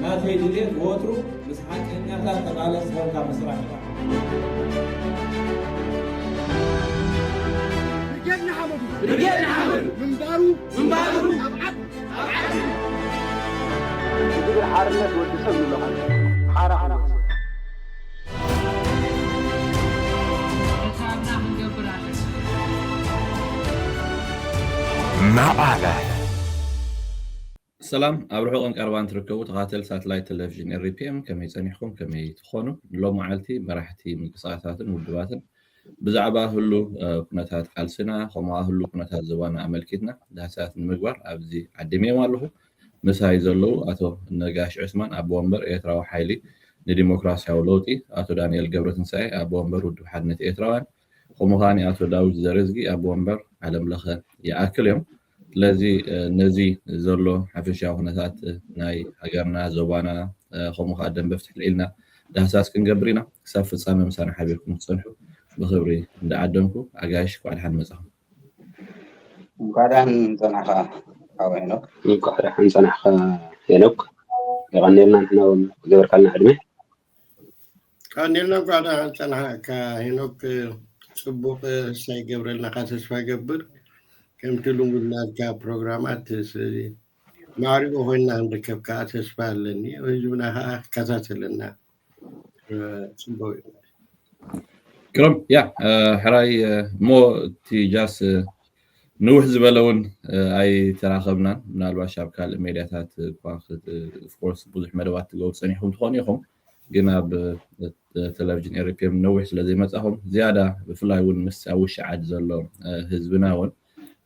ناتي جديد ووترو بس حق إني أخذت على سبب كم مسرح رجعنا حمد من بارو أبعد يجيب الحارنة والجسم له حارة معنا السلام أبرحوا أنك أربعة تركبوا تقاتل ساتلايت تلفزيون الريبيم كم يسنيحكم كم يتخونوا لو معلتي براحتي من قصاتات ودبات بزعبا هلو كنتات قالسنا خما هلو كنتات زوانا أملكتنا ده ساعات المقبر أبزي عدمي ماله مساي زلو أتو نقاش عثمان أبو أمبر إيتراو حيلي لديمقراسيا ولوتي أتو دانيال قبرة نساي أبو أمبر ودو حدنة إيتراوان خمغاني أتو داود زرزقي أبو أمبر على ملخة يأكل يوم لذي نزي زلو حفشة هناتات ناي هجرنا زبانا خمو قدم بفتح لنا ده أساس كن جبرينا سافر صامم مسانا حبيبكم تصنحوا بخبري عند عدمكم عجاش وعلى حد مساهم. مقعدان صنعها هوينك. مقعدان صنعها هينك. يغني لنا إحنا ونقدر كلنا عدمه. غني لنا مقعدان صنعها كهينك سبوق ساي جبريلنا قاسس فجبر. كم تلومنا كبرنامجات سري معرفة هنا نركب كأساس فعلني ويجبناها كذا لنا سبوي كرم يا حراي مو تيجاس نوح زبلون أي تراقبنا من البشاب كالميدياتات باخذ فورس بوضح مدوات تقول سنيحهم تخونيهم جينا بتلفزيون إيربيم نوح لذي متأهم زيادة بفلاي ونمساوش عاد زلوا هزبناون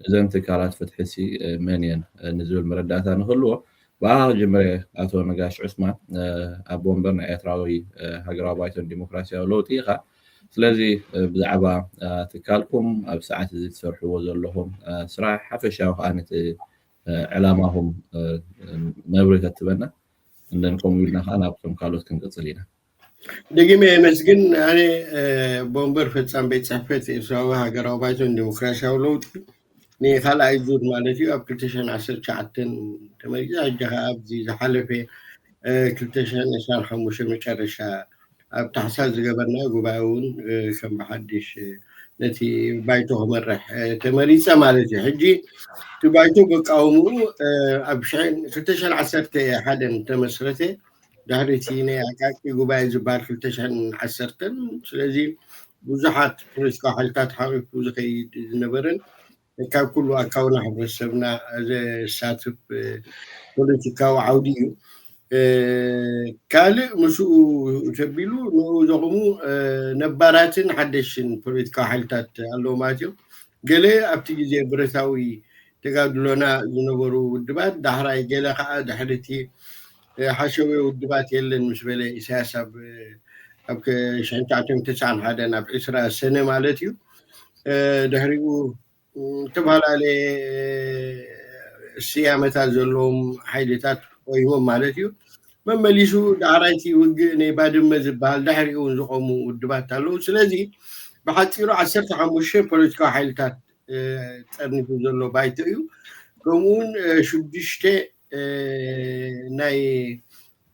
إذا أنت كارات فتحسي منين نزول مرداتها نخلوه بعد جمرة أتو نقاش عثمان أبو أمبرنا إتراوي هجرا بايتون ديمقراطية ولوتيخا سلازي بزعبا تكالكم بساعات زي تسرحوا وزلهم سراح حفشة وخانت علامهم نبرة تتبنى إنكم يقولنا خانا بكم كالوت كنت تصلينا دقيمة مسجن أنا بومبر فتسام بيت صحفت إسراوي هجرا بايتون ديمقراطية ولوتي ني خلا يجود مالتي أب كلتشان 10 ساعتين تمريزا جها أبزي زحلفة كلتشان إنسان حموش مشارشة أب تحساز جبرنا جباون كم بحدش نتي بايتو مرح تمريزا مالتي حجي تبايتو بقاومو أبشين كلتشان 10 حدا تمسرته دهرتيني أكاكي جباي زبار كلتشان 10 سلازي بزحات بوليسكا حالتات حرب بزخي نبرن كان كله أكاونا حبسبنا زي ساتب بوليتيكا وعوديو كالي مسو تبيلو نوزغمو نباراتن حدشن بوليتيكا حالتات اللو ماتيو قالي أبتيجي زي بريتاوي تقادلونا ينورو ودبات دحراي قالي خاا دحرتي حشوي ودبات يلن مسبلي إساسا أبك شانتاتم تسعن هذا ناب إسراء السنة مالتيو دحريو تبهل على السيامة زلهم حيلتات ويهم مالتيو ممليسو دعرايتي وجني بعد ما زبال دحري ونزقمو ودبات تالو سلازي بحطيرو 15 بوليتيكا حيلتات ترنيفو زلو بايتيو كمون شدشتي ناي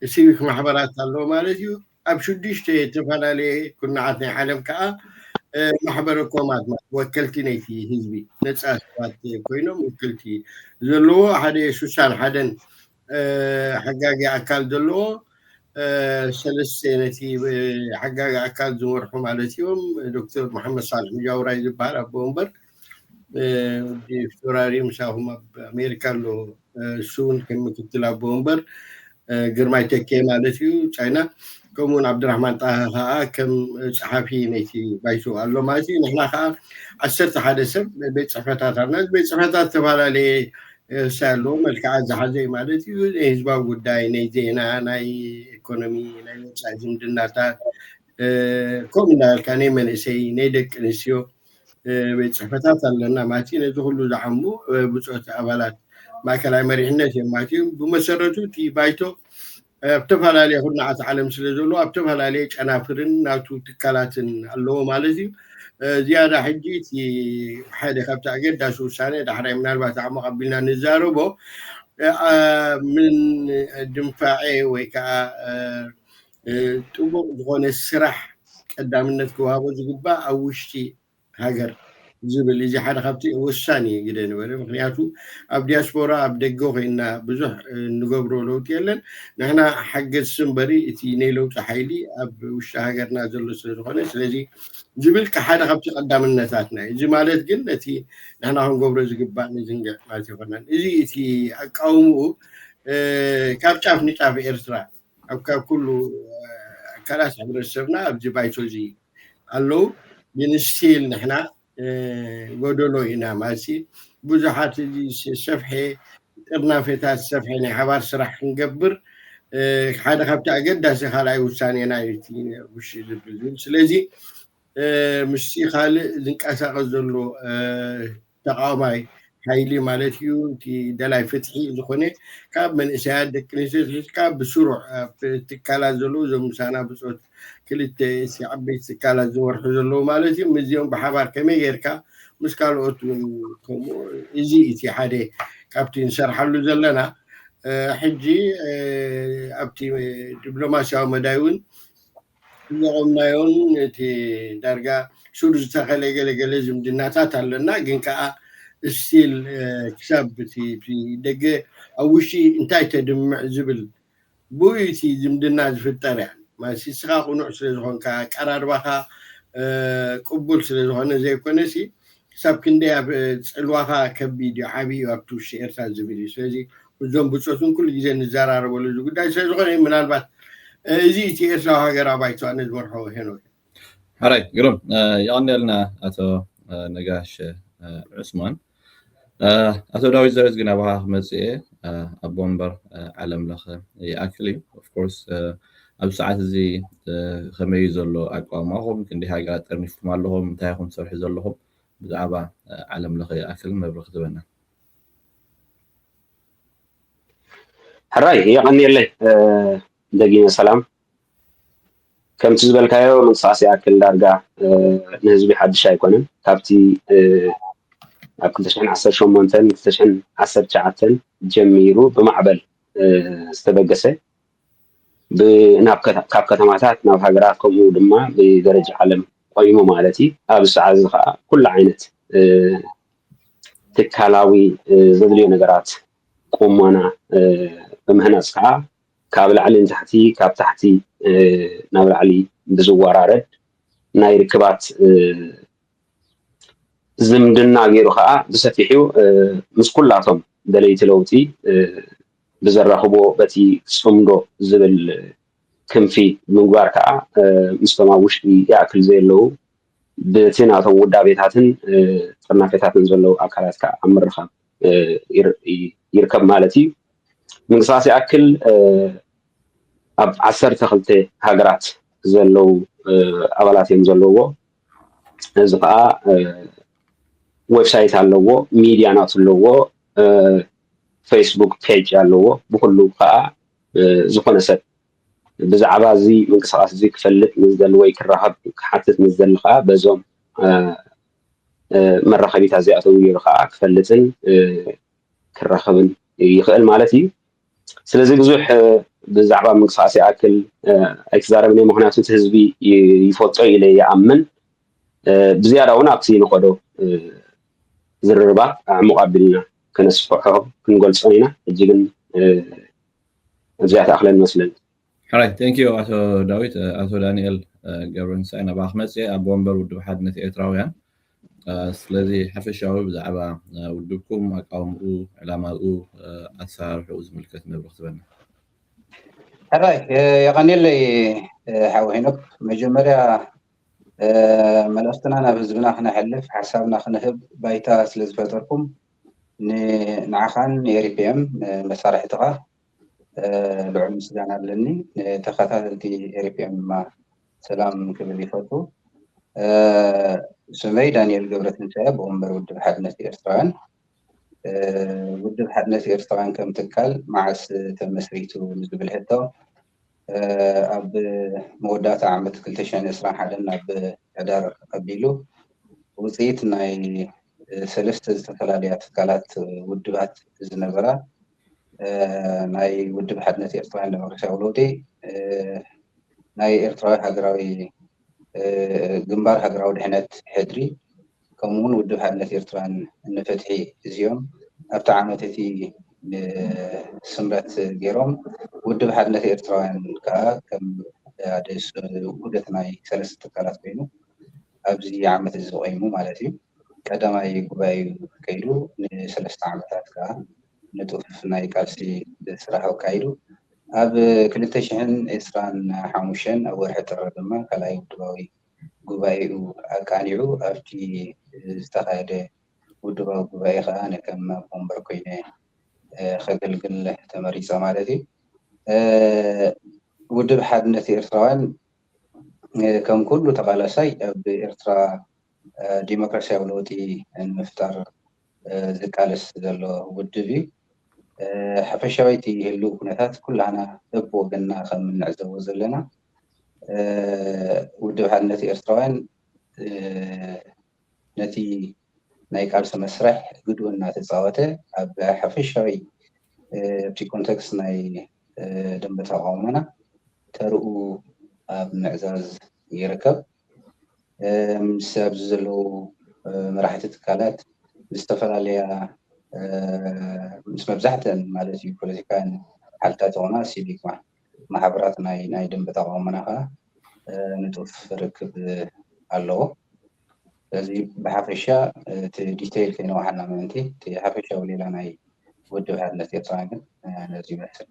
سيوك محبرات تالو مالتيو أب شدشتي تبهل على كنا عطني حالم كأ محبر القومات وكلتي نيتي هزبي نتساسبات كوينوم وكلتي زلو حدا سوسان حدا حقاقي أكال زلو سلسينتي حقاقي أكال زمرحو مالتيوم دكتور محمد صالح مجاوراي زبار أبو أمبر دي فوراري مساهم بأمريكا لو سون كم كتلا أبو أمبر قرماي تكي مالتيو چاينا كمون عبد الرحمن طه كم صحفي نيتي بايسو الله ماشي نحن خا 10 حادثه بيت صحفتات الناس بيت صحفتات تبالالي سالو ملكع زحزي مالتي حزبا غداي ني زينا ناي ايكونومي ناي وصاجم دناتا كم نال كان من سي ني دك نسيو بيت صحفتات لنا ماشي نزو كله زعمو بصوت ابالات ما كان مريحነት የማቲ በመሰረቱ ቲ ባይቶ أبتفعل هنا عالم سلزولو أبتفعل عليه عنافرن ناتو تكالاتن اللو مالزي زيادة حجيتي حدا خبت أجد داسو سنة ده حرام نال بتاع مقبلنا نزارو بو من دنفاعي ويكا طبق ዝኾነ ስራሕ ቀዳምነት ክወሃቦ ዝግባእ ኣብ ውሽጢ ሃገር ዝብል እዚ ሓደ ካብቲ ወሳኒ ግደ ነበረ ምክንያቱ ኣብ ዲያስፖራ ኣብ ደገ ኮይና ብዙሕ ንገብሮ ለውጢ የለን ንሕና ሓገዝ ስንበሪ እቲ ናይ ለውጢ ሓይሊ ኣብ ውሽጢ ሃገርና ዘሎ ስለዝኾነ ስለዚ ዝብል ሓደ ካብቲ ቀዳምነታትና እዚ ማለት ግን እቲ ንሕና ክንገብሮ ዝግባእ ንዝንግዕ ማለት ይኮነን እዚ እቲ ኣቃውምኡ ካብ ጫፍ ንጫፍ ኤርትራ ኣብ ካብ ኩሉ ኣካላት ሕብረተሰብና ኣብዚ ባይቶ እዚ ኣለው ግን ስቲል ንሕና ጎደሎ ኢና ማለት ብዙሓት ሰፍሐ ጥርናፈታት ሰፍሐ ናይ ሓባር ስራሕ ክንገብር ሓደ ካብቲ ኣገዳሲ ካልኣይ ውሳኔና እቲ ውሽ ዝብል ስለዚ ምስቲ ካልእ ዝንቀሳቀስ ዘሎ ተቃዋማይ ሓይሊ ማለት እዩ እቲ ደላይ ፍትሒ ዝኾነ ካብ መንእሰያት ደቂ ኣንስትዮ ሒዝካ ብስሩዕ ትካላት ዘለዉ እዞም ምሳና ብፆት ክልተ ዓበይቲ ትካላት ዝመርሑ ዘለዉ ማለት እዩ እዚኦም ብሓባር ከመይ ጌርካ ምስ ካልኦት ከምኡ እዚ እቲ ሓደ ካብቲ ንሰርሓሉ ዘለና ሕጂ ኣብቲ ዲፕሎማስያዊ መዳይ እውን ዘቆምናዮን እቲ ዳርጋ ሱር ዝተኸለ ገለገለ ዝምድናታት ኣለና ግን ከዓ ስቲል ክሳብ እቲ ደገ ኣብ ውሽጢ እንታይ ተድምዕ ዝብል ብኡይቲ ዝምድና ዝፍጠር እያ ማለት ስኻ ቁኑዕ ስለ ዝኾንካ ቀራርባኻ ቅቡል ስለ ዝኾነ ዘይኮነሲ ክሳብ ክንደይ ኣብ ፅልዋኻ ከቢድ ዓብዪ ኣብቲ ውሽጢ ኤርትራ ዝብል እዩ ስለዚ እዞም ብፆትን ኩሉ ግዜ ንዘራረበሉ እዚ ጉዳይ ስለ ዝኾነ ምናልባት እዚ እቲ ኤርትራዊ ሃገራዊ ባይቶ ኣነ ዝመርሖ ሄኖክ ሓራይ ግሩም ይቐኒልና ኣቶ ነጋሽ ዑስማን ኣቶ ዳዊት ዘርዝ ግን ኣብኻ ክመፅአ ኣብ ወንበር ዓለም ለኸ ይኣክል እዩ ኦፍኮርስ ኣብ ሰዓት እዚ ከመይ ዘሎ ኣቋማኹም ክንደይ ሃገራት ጠርኒፍኩም ኣለኹም እንታይ ኢኹም ትሰርሑ ዘለኹም ብዛዕባ ዓለም ለኸ ይኣክል መብሪ ክትበና ሕራይ ይቐኒለይ ደጊመ ሰላም ከምቲ ዝበልካዮ ምንቅስቃስ ይኣክል ዳርጋ ንህዝቢ ሓድሽ ኣይኮነን ካብቲ ኣብ 2018 2019 ጀሚሩ ብማዕበል ዝተበገሰ ካብ ከተማታት ናብ ሃገራት ከምኡ ድማ ብደረጃ ዓለም ቆይሙ ማለት እዩ ኣብ ሰዓት እዚ ከዓ ኩሉ ዓይነት ትካላዊ ዘድልዩ ነገራት ቁመና ብምህናፅ ከዓ ካብ ላዕሊ ንታሕቲ ካብ ታሕቲ ናብ ላዕሊ ብዝወራረድ ናይ ርክባት ዝምድና ገይሩ ከዓ ብሰፊሑ ምስ ኩላቶም ደለይቲ ለውጢ ብዘራኽቦ በቲ ፅምዶ ዝብል ክንፊ ምግባር ከዓ ምስቶም ኣብ ውሽጢ ይኣክል ዘየለዉ በቲ ናቶም ውዳቤታትን ጥርናፌታትን ዘለዉ ኣካላት ከዓ ኣብ ምርኻብ ይርከብ ማለት እዩ ምንቅስቃስ ይኣክል ኣብ 12 ሃገራት ዘለዉ ኣባላት እዮም ዘለውዎ እዚ ከዓ ዌብሳይት ኣለዎ ሚድያናት ኣለዎ ፌስቡክ ፔጅ ኣለዎ ብኩሉ ከዓ ዝኾነ ሰብ ብዛዕባ እዚ ምንቅስቃስ እዚ ክፈልጥ ንዝደሊ ወይ ክራኸብ ክሓትት ንዝደሊ ከዓ በዞም መራኸቢታት እዚኣቶም ገይሩ ከዓ ክፈልጥን ክራኸብን ይኽእል ማለት እዩ ስለዚ ብዙሕ ብዛዕባ ምንቅስቃስ ይኣክል ኣይተዛረብኒ ምክንያቱ እቲ ህዝቢ ይፈልጦ ኢለ ይኣምን ብዝያዳ እውን ኣብቲ ንኸዶ ዝርርባት ኣዕሙቕ ኣቢልና ከነስፍሖ ክንገልፆን ኢና ሕጂ ግን እዚኣ ተኣኽለን መስለን ሓራይ ቴንኪዩ ኣቶ ዳዊት ኣቶ ዳንኤል ገብረንሳይ ናብኣ ክመፅእ ኣብ ወንበር ውድብ ሓድነት ኤርትራውያን ስለዚ ሓፈሻዊ ብዛዕባ ውድብኩም ኣቃውምኡ ዕላማኡ ኣሰራርሑኡ ዝምልከት ነብሪ ክትበና ሕራይ የቐኒለይ ሓዊ ሄኖክ መጀመርያ መልእኽትና ናብ ህዝብና ክነሕልፍ ሓሳብና ክነህብ ባይታ ስለ ዝፈጠርኩም ንዓኻን ኤሪፒኤም መሳርሒትኻ ልዑል ምስጋና ኣለኒ ተኸታተልቲ ኤሪፒኤም ድማ ሰላም ክብል ይፈቱ ስመይ ዳንኤል ገብረትንሳኤ ብወንበር ውድብ ሓድነት ኤርትራውያን ውድብ ሓድነት ኤርትራውያን ከም ትካል መዓስ ተመስሪቱ ዝብል ሕቶ ኣብ መወዳእታ ዓመት 2021 ናብ ሕዳር ኣቢሉ ውፅኢት ናይ ሰለስተ ዝተፈላለያ ትካላት ውድባት ዝነበራ ናይ ውድብ ሓድነት ኤርትራውያን ዲሞክራሲያዊ ለውጢ ናይ ኤርትራዊ ሃገራዊ ግንባር ሃገራዊ ድሕነት ሕድሪ ከምኡውን ውድብ ሓድነት ኤርትራውያን ንፍትሒ እዚኦም ኣብቲ ዓመት እቲ ስምረት ገይሮም ውድብ ሓድነት ኤርትራውያን ከዓ ከም ኣደስ ውህደት ናይ ሰለስተ ትካላት ኮይኑ ኣብዚ ዓመት እዚ ቆይሙ ማለት እዩ ቀዳማይ ጉባኤ ከይዱ ንሰለስተ ዓመታት ከዓ ንጡፍ ናይ ቃልሲ ስራሕ ኣካይዱ ኣብ 2025 ኣብ ወርሒ ጥሪ ድማ ካልኣይ ውድባዊ ጉባኤኡ ኣቃኒዑ ኣብቲ ዝተኻየደ ውድባዊ ጉባኤ ከዓ ከም ወንበር ኮይነ ከገልግል ተመሪፀ ማለት እዩ ውድብ ሓድነት ኤርትራውያን ከም ኩሉ ተቃላሳይ ኣብ ኤርትራ ዲሞክራሲያዊ ለውጢ ንምፍጣር ዝቃለስ ዘሎ ውድብ እዩ ሓፈሻዊት ይህሉ ኩነታት ኩላና በብወገንና ከም እንዕዘቦ ዘለና ውድብ ሓድነት ኤርትራውያን ነቲ ናይ ቃልሲ መስርሕ ግድኡ እናተፃወተ ኣብ ሓፈሻዊ ኣብቲ ኮንቴክስት ናይ ደንቢ ተቃውሞና ተርኡ ኣብ ምዕዛዝ ይርከብ ምስ ኣብዚ ዘለው መራሕቲ ትካላት ዝተፈላለያ ምስ መብዛሕትአን ማለት እዩ ፖለቲካን ሓልታት ሆና ሲቪክ ማሕበራት ናይ ደንቢ ተቃውሞና ከዓ ንጡፍ ርክብ ኣለዎ ስለዚ ብሓፈሻ እቲ ዲቴይል ከይነዋሓና ምእንቲ እቲ ሓፈሻዊ ሌላ ናይ ውድብ ሓድነት ኤርትራውያን ግን ነዚ ይመስል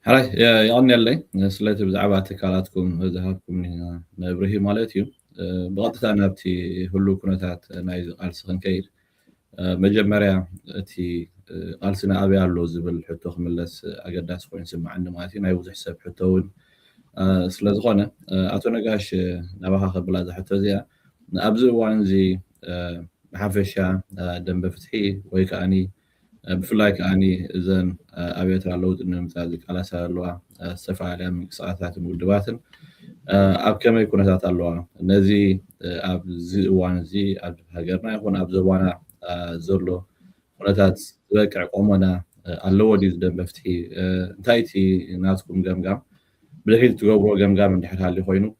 حراي يعني اللي سليت بزعبة تكالاتكم ذهبكم نبرهي مالتيو بغضت أنا بتي هلو كنتات نايز قالسخن كير مجمريا تي قالسنا أبي على زبل حتوخ ملس أقداس خوين سمع عنه مالتي نايوز حساب حتوون سلازغونا أتونقاش نباها خبلا حتو زيا أبزو وانزي حافشا دنب فتحي ويكاني بفلاي كاني إذن أبيت على نمتازك على سالوا استفعل من ساعات مودباتن أب كم يكون ذات اللوا نزي أب زوان زي أب هجرنا يكون أب زوانا زرلو ونتات ذكر قومنا اللوا دي زدن بفتحي تايتي ناسكم جام بدك تجاوبوا جام من حد اللي خوينو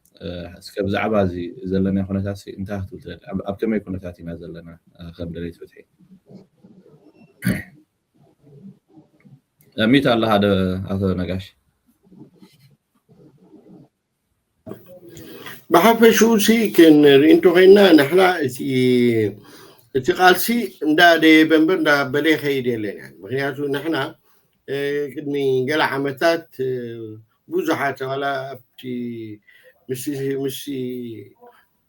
سكب زعبازي زلنا يكون تاسي انتهت أب كم يكون تاتي نازلنا خبر ليت فتحي ميت الله هذا نقاش بحفشو سي كن رينتو غينا نحنا اتقالسي ندا دي بنبر ندا بلي خيدي لنا مخنياتو نحنا كدني قلع عمتات بوزحات ولا ابتي مشي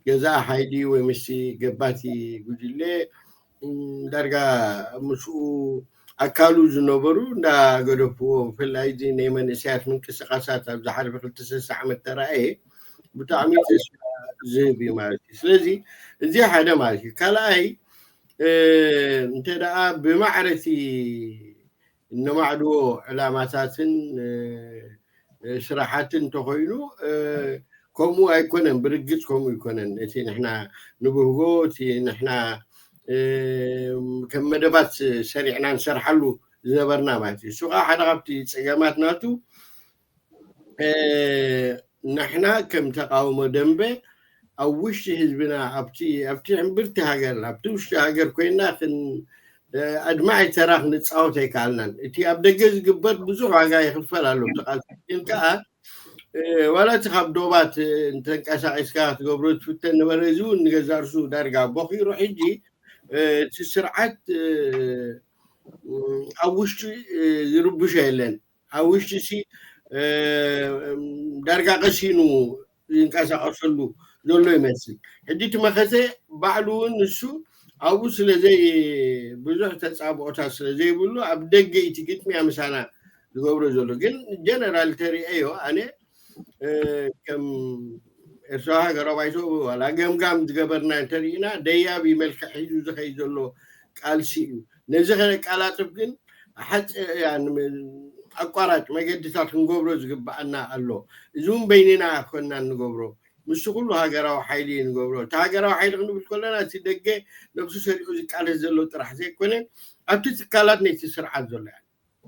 جزاء حيدي ومشي قباتي قجلي درجة مشو أكلوا زنبرو دا قدفوا في الأيدي نيمان سياس من كسقاسات أبدا حرف التسس عمل ترى بتعميد زبي مالتي سلزي زي حدا مالتي كلاي انت دا بمعرتي إنه معدو علامات شرحات تخيلو كومو أيكونن برجت كومو يكونن إتي نحنا نبهجو تي نحنا كم مدبات سريعنا نشرح له زبرنا ماتي سو حدا غبتي صيامات ناتو نحنا كم تقاوم دنبه او وش حزبنا ابتي عمبرتي هاجر ابتي وش هاجر كوينا خن ادمعي تراخ نتصاوتي كالنا تي ابدجز قبط بزو حاجه يخفلالو تقال انكا ولا تخاب دوبات انتنقاسايس كا تغبرو تفتن برزو نغزارسو دارغا بوخي روح يجي تسرعت أوشتي يربش هيلن أوشتي سي درجة قسينو ينكاسا أصلو زولو يمثل هديت مخزي بعلو نسو أو سلزي بزوح تتصابو تاسلزي بلو أبدقي تيكت ميا مسانا يقولوا زولو جن جنرال تري أيو أنا كم إرساها قرابايتو ولا قام تقبرنا ترينا ديا بملك حيزو زخيزولو قالسيو نزخنا قالاتب ግን حت يعني أقارات ما قدتات نقبرو زقبعنا الله زوم بيننا كنا نقبرو مش كله هاجروا حيلي نقبرو تهاجروا حيلي نقول كلنا تدقى نفس سريع قال زلو طرح زي كونه أبتي قالات نيتي سرعة زلو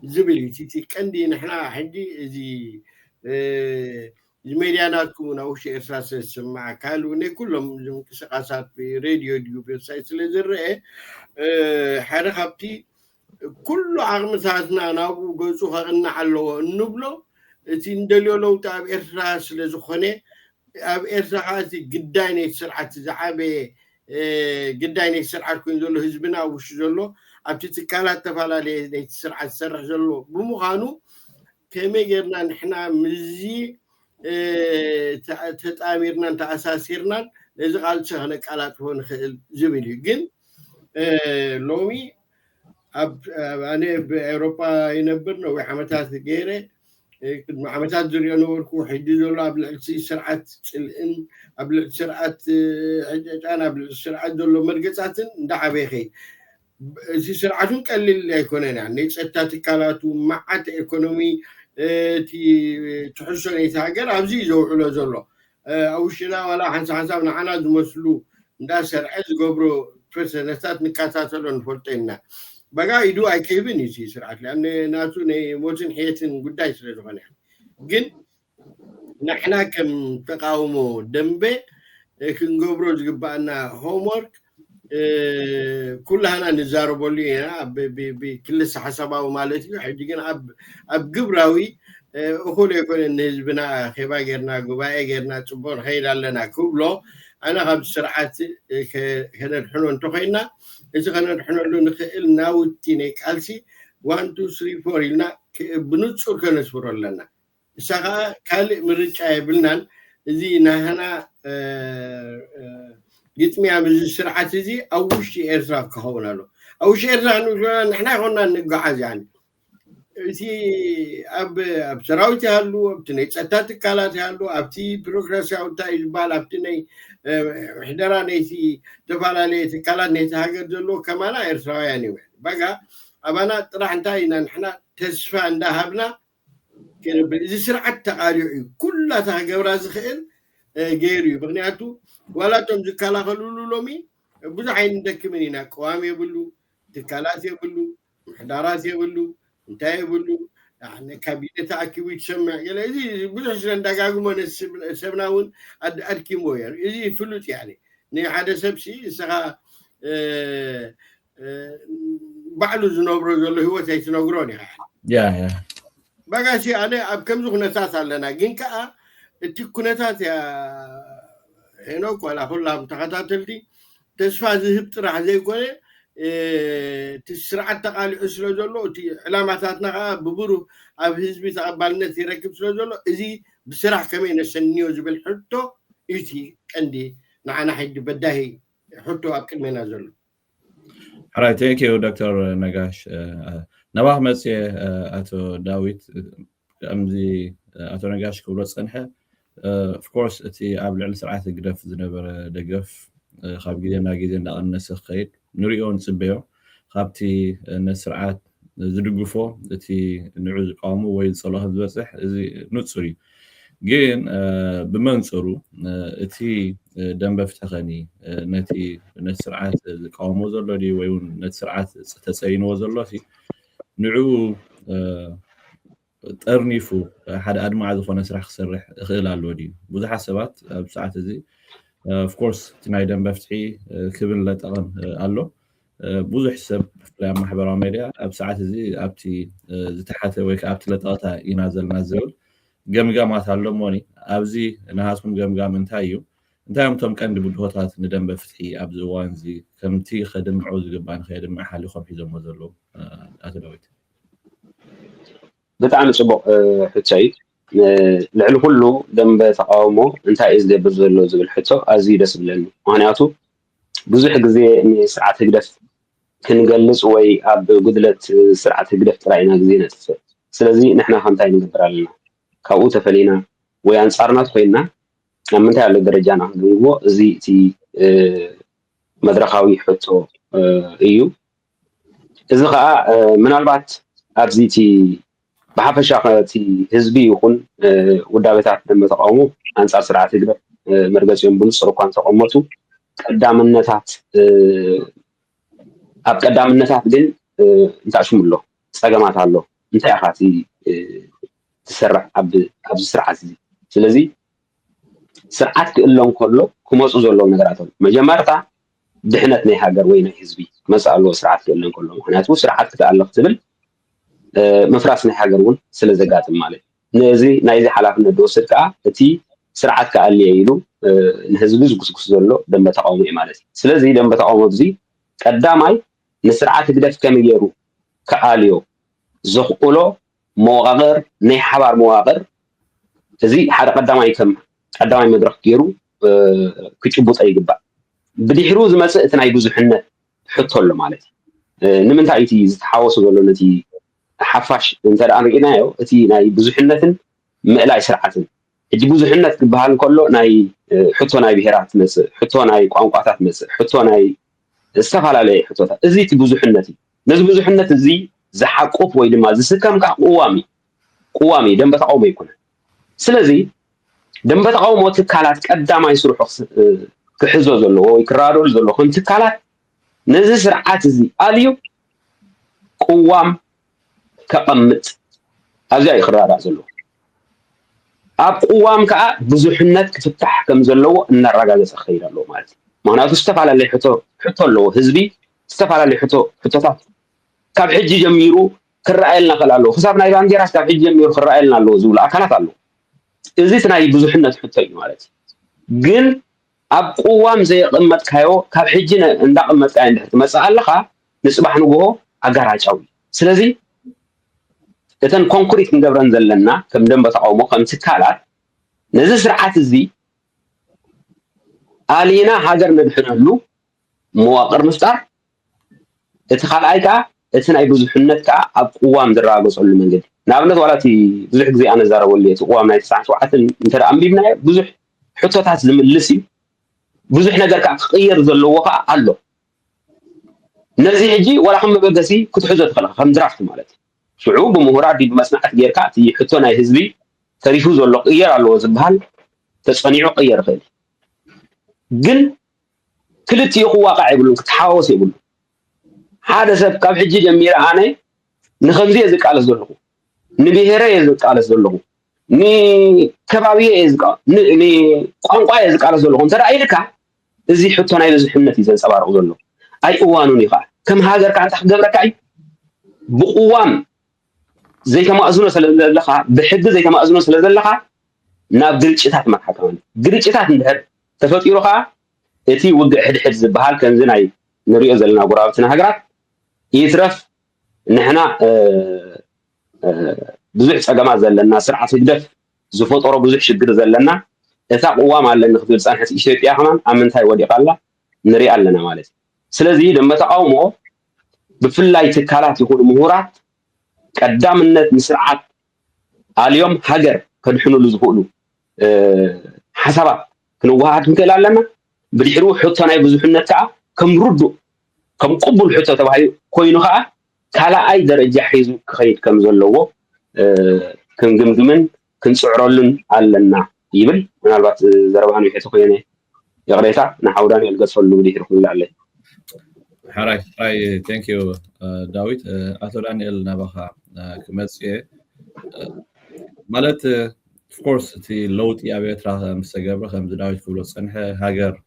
زبلي تي كندي نحنا حدي زي الميدياناتكم ناوش إرساس السماع كانوا كلهم قصات في راديو ديو في سايت لزرة حدا خبتي كل عغمتاتنا نابو بيسو خغنا حلو النبلو تندليو لو تاب إرساس لزخنة أب إرساس قداني سرعة زعابي قداني سرعة كون زلو هزبنا وش زلو أبتي تكالات تفعلا لي سرعة سرح زلو بمخانو كما قرنا نحنا مزي تتاميرنا تأساسيرنا إذا قال شغلك على تفون زبيلي جن لومي أنا بأوروبا ينبرنا وحمتات غيره حمتات زريا نوركو حديدوا له قبل سرعة الإن قبل سرعة أنا قبل سرعة دول مرقصات ندعى بيخي سرعتهم قليل يكونن يعني ستاتيكالاتو معت إيكونومي تي تحسن يتاجر أبزي زوجله زلوا أو شلا ولا حنسا نحنا زمسلو نداسر عز قبرو فرسنتات نكاتات لون فلتنا بقى يدو أي كيفين يصير سرعة لأن ناسو موزن حياتن قداي سرعة جن نحنا كم تقاومو دمبه كن قبرو جبنا هومورك كلها نزاربوا لي بكل حسابه ومالتي حديقنا أب قبراوي أقول يكون الناس بنا خبا غيرنا قبائي غيرنا تبون خير لنا كبلو أنا خب سرعات كنا نحن تخينا إذا كنا نحن نخيل ناوتينك ألسي 1 2 3 4 لنا بنتصور كنا نصبر لنا ساقا كالي مرجع بلنا زي نحنا جتمي عم السرعة زي أول شيء إرزاق كهونا له أول شيء إرزاق نحنا قلنا نقعد يعني زي أب سراوتي هالو أبتني تأتات كالات هالو أبتي بروكراسي أو تايجبال أبتني حدراني في تفعلاني كالات نتهاجر جلو كمان إرزاق يعني بقى أبانا راح نتاينا نحنا تسفى ندهبنا كنا بزي سرعة تقاريعي كلها تهاجر رازخين غيري بغنياتو ولا تمزي كالا خلولو لومي بزحين دك منينا قوام يبلو تكالات يبلو محدارات يبلو انتهي يبلو يعني كابينة أكيوي تسمع يلا إذا بزحين دقاقو من السبناون أدكي موير إذا فلوت يعني ني حدا سبسي إساقا بعلو زنوبرو اللي هو تيتنوغروني يا بقى شيء أنا أبكم زغنة ساسا لنا جنكا التكونات يا هناك ولا كلها متقطعات لدي تسفى ذهبت راح زي كله تسرع التقالي أسلو جلو تي علاماتنا ببرو أب حزبي تقبلنا تركب سلو جلو إذي بسرعة كمان السنيوز بالحطو إيتي عندي نحن حد بداهي حطو أبكل من أزلو. Alright, thank you, Dr. Nagash. نباه مسي أتو داويد أمزي أتو نقاش كبرت صنحة of course أتي قبل على سرعة قدف زنبر دقف خاب جدينا جدينا النسخ خير نريون سبيو خابتي السرعات زدقفو أتي نعوز قامو ويد صلاح بزوسح زي نتصري جين بمنصرو أتي دم بفتخني نتي السرعات قامو زلودي ويون السرعات تسعين وزلوتي نعو ترنيفو حد أدمع ذو سرح خسرح خلال الودي بوزح حسابات بساعة زي of course تنايدن بفتحي كبن لا تقن قالو بوزح حساب في محبرة ميديا بساعة زي أبتي تحت ويك أبتي لطاقة ينازل نازل جمجامات هاللموني أبزي نهاسكم جمجام انتايو انتايم تم كان بودهوتات ندم بفتحي أبزي وانزي كم تي خدم عوز قبان خدم محل خم حيزم وزلو أتدويت بتعمل صبغ حتى لعل كله دم تقاومه انتهى إزاي بزلوا زي الحتة أزيد سبلنا معناته بزح جزء إن سرعة قدف كنجلس وي أب قدرة سرعة قدف تراينا جزينة سلزي نحن خمتين نقدر علينا كأوت فلينا وينصارنا تخيلنا لما انتهى لدرجانا جوا زي تي مدرخاوي حتى إيو إذا قا من البعض أبزيتي بحفشاقتي حزبي يكون ودابتات لما تقاوموا أنصار سرعة قدف مركزيون بنصر وكان تقاومتوا قدام النتات أب قدام النتات دين انتعشم له استقامات له انت اخاتي تسرع اب سرعه سلازي سرعات كلهم كله كمصو زلو نغراتهم مجمرتا دحنت ني هاجر وين حزبي مسالو سرعات كلهم كله معناته سرعات كتعلق تبل مفراس ني هاجر ون سلازغاتم مالك نزي نايزي حلافنا دوسد كا تي سرعات كالي يلو الحزب زغسغس زلو دم تقاومو مالك سلازي دم تقاومو بزي قداماي نسرعات كدف كم يرو كاليو زخقلو مواغر ني حبار مواغر زي حدا قداماي كم قداماي مدرك يرو كيطبط ايغبا بديحرو زمص اتناي بزحنه حطول مالك نمنتا ايتي زتحاوسو زلو نتي حفاش انت رأينايو اتي ناي بزحنتن مئلاي سرعتن اجي بزحنت كبهال كله ناي حطو ناي بهرات مس حطو ناي قانقاتات مس حطو ناي استفعلالي حطوتا ازي تي بزحنتي نز بزحنت ازي زحقوف ወይ ድማ ዝስከም ካ ቁዋሚ ደንበ ተቃውሞ ይኩን ስለዚህ ደንበ ተቃውሞ ትካላት ቀዳማይ ስሩሕ ክሕዞ ዘሎ ወይ ክራዶል ዘሎ ኮን ትካላት ነዚ ስርዓት እዚ አልዩ ቁዋም ከቀምጥ አዚያ ይክራዳ ዘሎ ኣብ ቁዋም ከዓ ብዙሕነት ክፍታሕ ከም ዘለዎ እናረጋገፀ ኸይዳሎ ማለት ምክንያቱ ዝተፋላለየ ሕቶ ኣለዎ ህዝቢ ዝተፋላለየ ሕቶታት ካብ ሕጂ ጀሚሩ ክራኣየልና ከላሎ ክሳብ ናይ ባንዴራስ ካብ ሕጂ ጀሚሩ ክራኣየልና ኣሎ ዝብሉ ኣካላት ኣሎ እዚ ናይ ብዙሕነት ሕቶ እዩ ማለት ግን ኣብ ቁዋም ዘይቅመጥካዮ ካብ ሕጂ እንዳቅመጥካ እንድሕትመፅእ ኣለኻ ንፅባሕ ንግሆ ኣጋራጫዊ ስለዚ እተን ኮንክሪት ንገብረን ዘለና ከም ደንበ ተቃውሞ ከም ትካላት ነዚ ስርዓት እዚ ኣሊና ሃገር ነድሕነሉ መዋቅር ምፍጣር እቲ ካልኣይ ከዓ እቲ ናይ ብዙሕነት ከዓ ኣብ ቁዋም ዝረጋገፀሉ መንገዲ ንኣብነት ዋላቲ ብዙሕ ግዜ ኣነ ዛረበሉ እቲ ቁዋም ናይ 97 እንተዳ ኣንቢብናዮ ብዙሕ ሕቶታት ዝምልስ እዩ ብዙሕ ነገር ከዓ ክቅየር ዘለዎ ከዓ ኣሎ ነዚ ሕጂ ዋላ ከም መበገሲ ክትሕዞ ትኽእል ከም ድራፍት ማለት ሽዑ ብምሁራት ዲ መስናዕት ጌርካ እቲ ሕቶ ናይ ህዝቢ ተሪፉ ዘሎ ቅየር ኣለዎ ዝበሃል ተፀኒዑ ቅየር ይኽእል ግን ክልቲኡ ክዋቃዕ ይብሉን ክትሓዋወስ ይብሉ ሓደ ሰብ ካብ ሕጂ ጀሚረ ኣነ ንከምዚ ዝቃለስ ዘለኹ ንብሄረ ዝቃለስ ዘለኹ ንከባቢየ ንቋንቋ ዝቃለስ ዘለኹ እንተረኣይልካ እዚ ሕቶ ናይ ብዙሕነት እዩ ዘንፀባርቕ ዘሎ ኣይ እዋኑን እዩ ከዓ ከም ሃገር ከዓ እንታይ ክገብረካ እዩ ብቁዋም ዘይተማእዝኖ ስለዘለኻ ብሕጊ ዘይተማእዝኖ ስለዘለኻ ናብ ግልጭታት መካከል ግልጭታት እንድሕር ተፈጢሩ ከዓ እቲ ውግእ ሕድሕድ ዝበሃል ከምዚ ናይ ንሪኦ ዘለና ጉራብትና ሃገራት ይትረፍ ንሕና ብዙሕ ፀገማት ዘለና ስርዓት ህግደፍ ዝፈጠሮ ብዙሕ ሽግር ዘለና እታ ቁዋም ኣለኒ ክትብል ፀንሐት ኢትዮጵያ ከማን ኣብ ምንታይ ወዲቓ ኣላ ንሪኣ ኣለና ማለት እዩ ስለዚ ደንበ ተቃውሞ ብፍላይ ትካላት ይኹኑ ምሁራት ቀዳምነት ንስርዓት ኣልዮም ሃገር ከድሕንሉ ዝኽእሉ ሓሳባት ክንወሃድ ንክእል ኣለና ብድሕሪኡ ሕቶ ናይ ብዙሕነት ከዓ ከም ርዱእ ከም ቅቡል ሕቶ ተባሂሉ ኮይኑ ከዓ ካልኣይ ደረጃ ሒዙ ክኸይድ ከም ዘለዎ ክንግምግምን ክንፅዕረሉን ኣለና ይብል ምናልባት ዘረባን ውሕቶ ኮይነ يقريتا نحاولان يلقصلو بدير كل عليه حراي ثانك يو داويد اتو دانيال نبخا كمصيه مالت of course تي لوت يابيترا مستغبر خم داويد كله صنح هاجر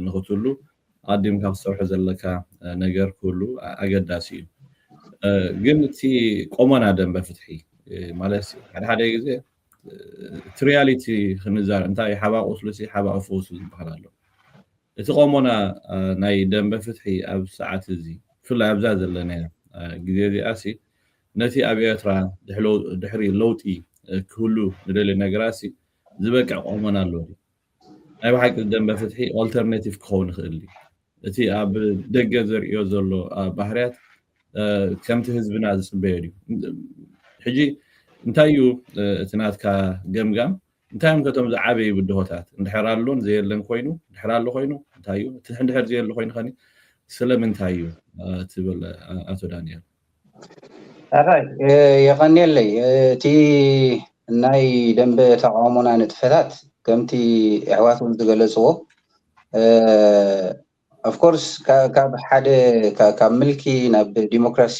نخوتلو قديم كاب سرح زلكا ነገር كله አገዳሲ ግን ቲ ቆመና ደም በፍትሒ ማለት ሓደ ጊዜ ትሪያሊቲ ክንዛር እንታይ ሓባቁስሉሲ ሓባቁፉስ ይባላል እቲ ቆመና ናይ ደም በፍትሒ ኣብ ሰዓት እዚ ፍላይ ኣብዛ ዘለና ግዜ ዚኣሲ ነቲ ኣብ ኤርትራ ድሕሪ ለውጢ ክህሉ ንደለ ነገራሲ ዝበቅዕ ቆመና ኣሎ ናይ ባሕቂ ደም በፍትሒ ኦልተርናቲቭ ክኸውን ይኽእል እቲ ኣብ ደገ ዘርእዮ ዘሎ ባህርያት ከምቲ ህዝብና ዝፅበዮ እዩ ሕጂ እንታይ እዩ እቲ ናትካ ገምጋም እንታይም ከተም ዝዓበዩ ብድሆታት እንድሕር ኣሎን ዘየለን ኮይኑ እንድሕር ኣሎ ኮይኑ እንታይ እዩ እቲ እንድሕር ዘየለ ኮይኑ ኸኒ ስለምንታይ እዩ ትብል ኣቶ ዳንኤል ኣራይ የቐኒየለይ እቲ ናይ ደንበ ተቃውሞና ንጥፈታት ከምቲ ኣሕዋት እውን ዝገለፅዎ of course ካብ ሓደ ካብ ምልኪ ናብ ዲሞክራሲ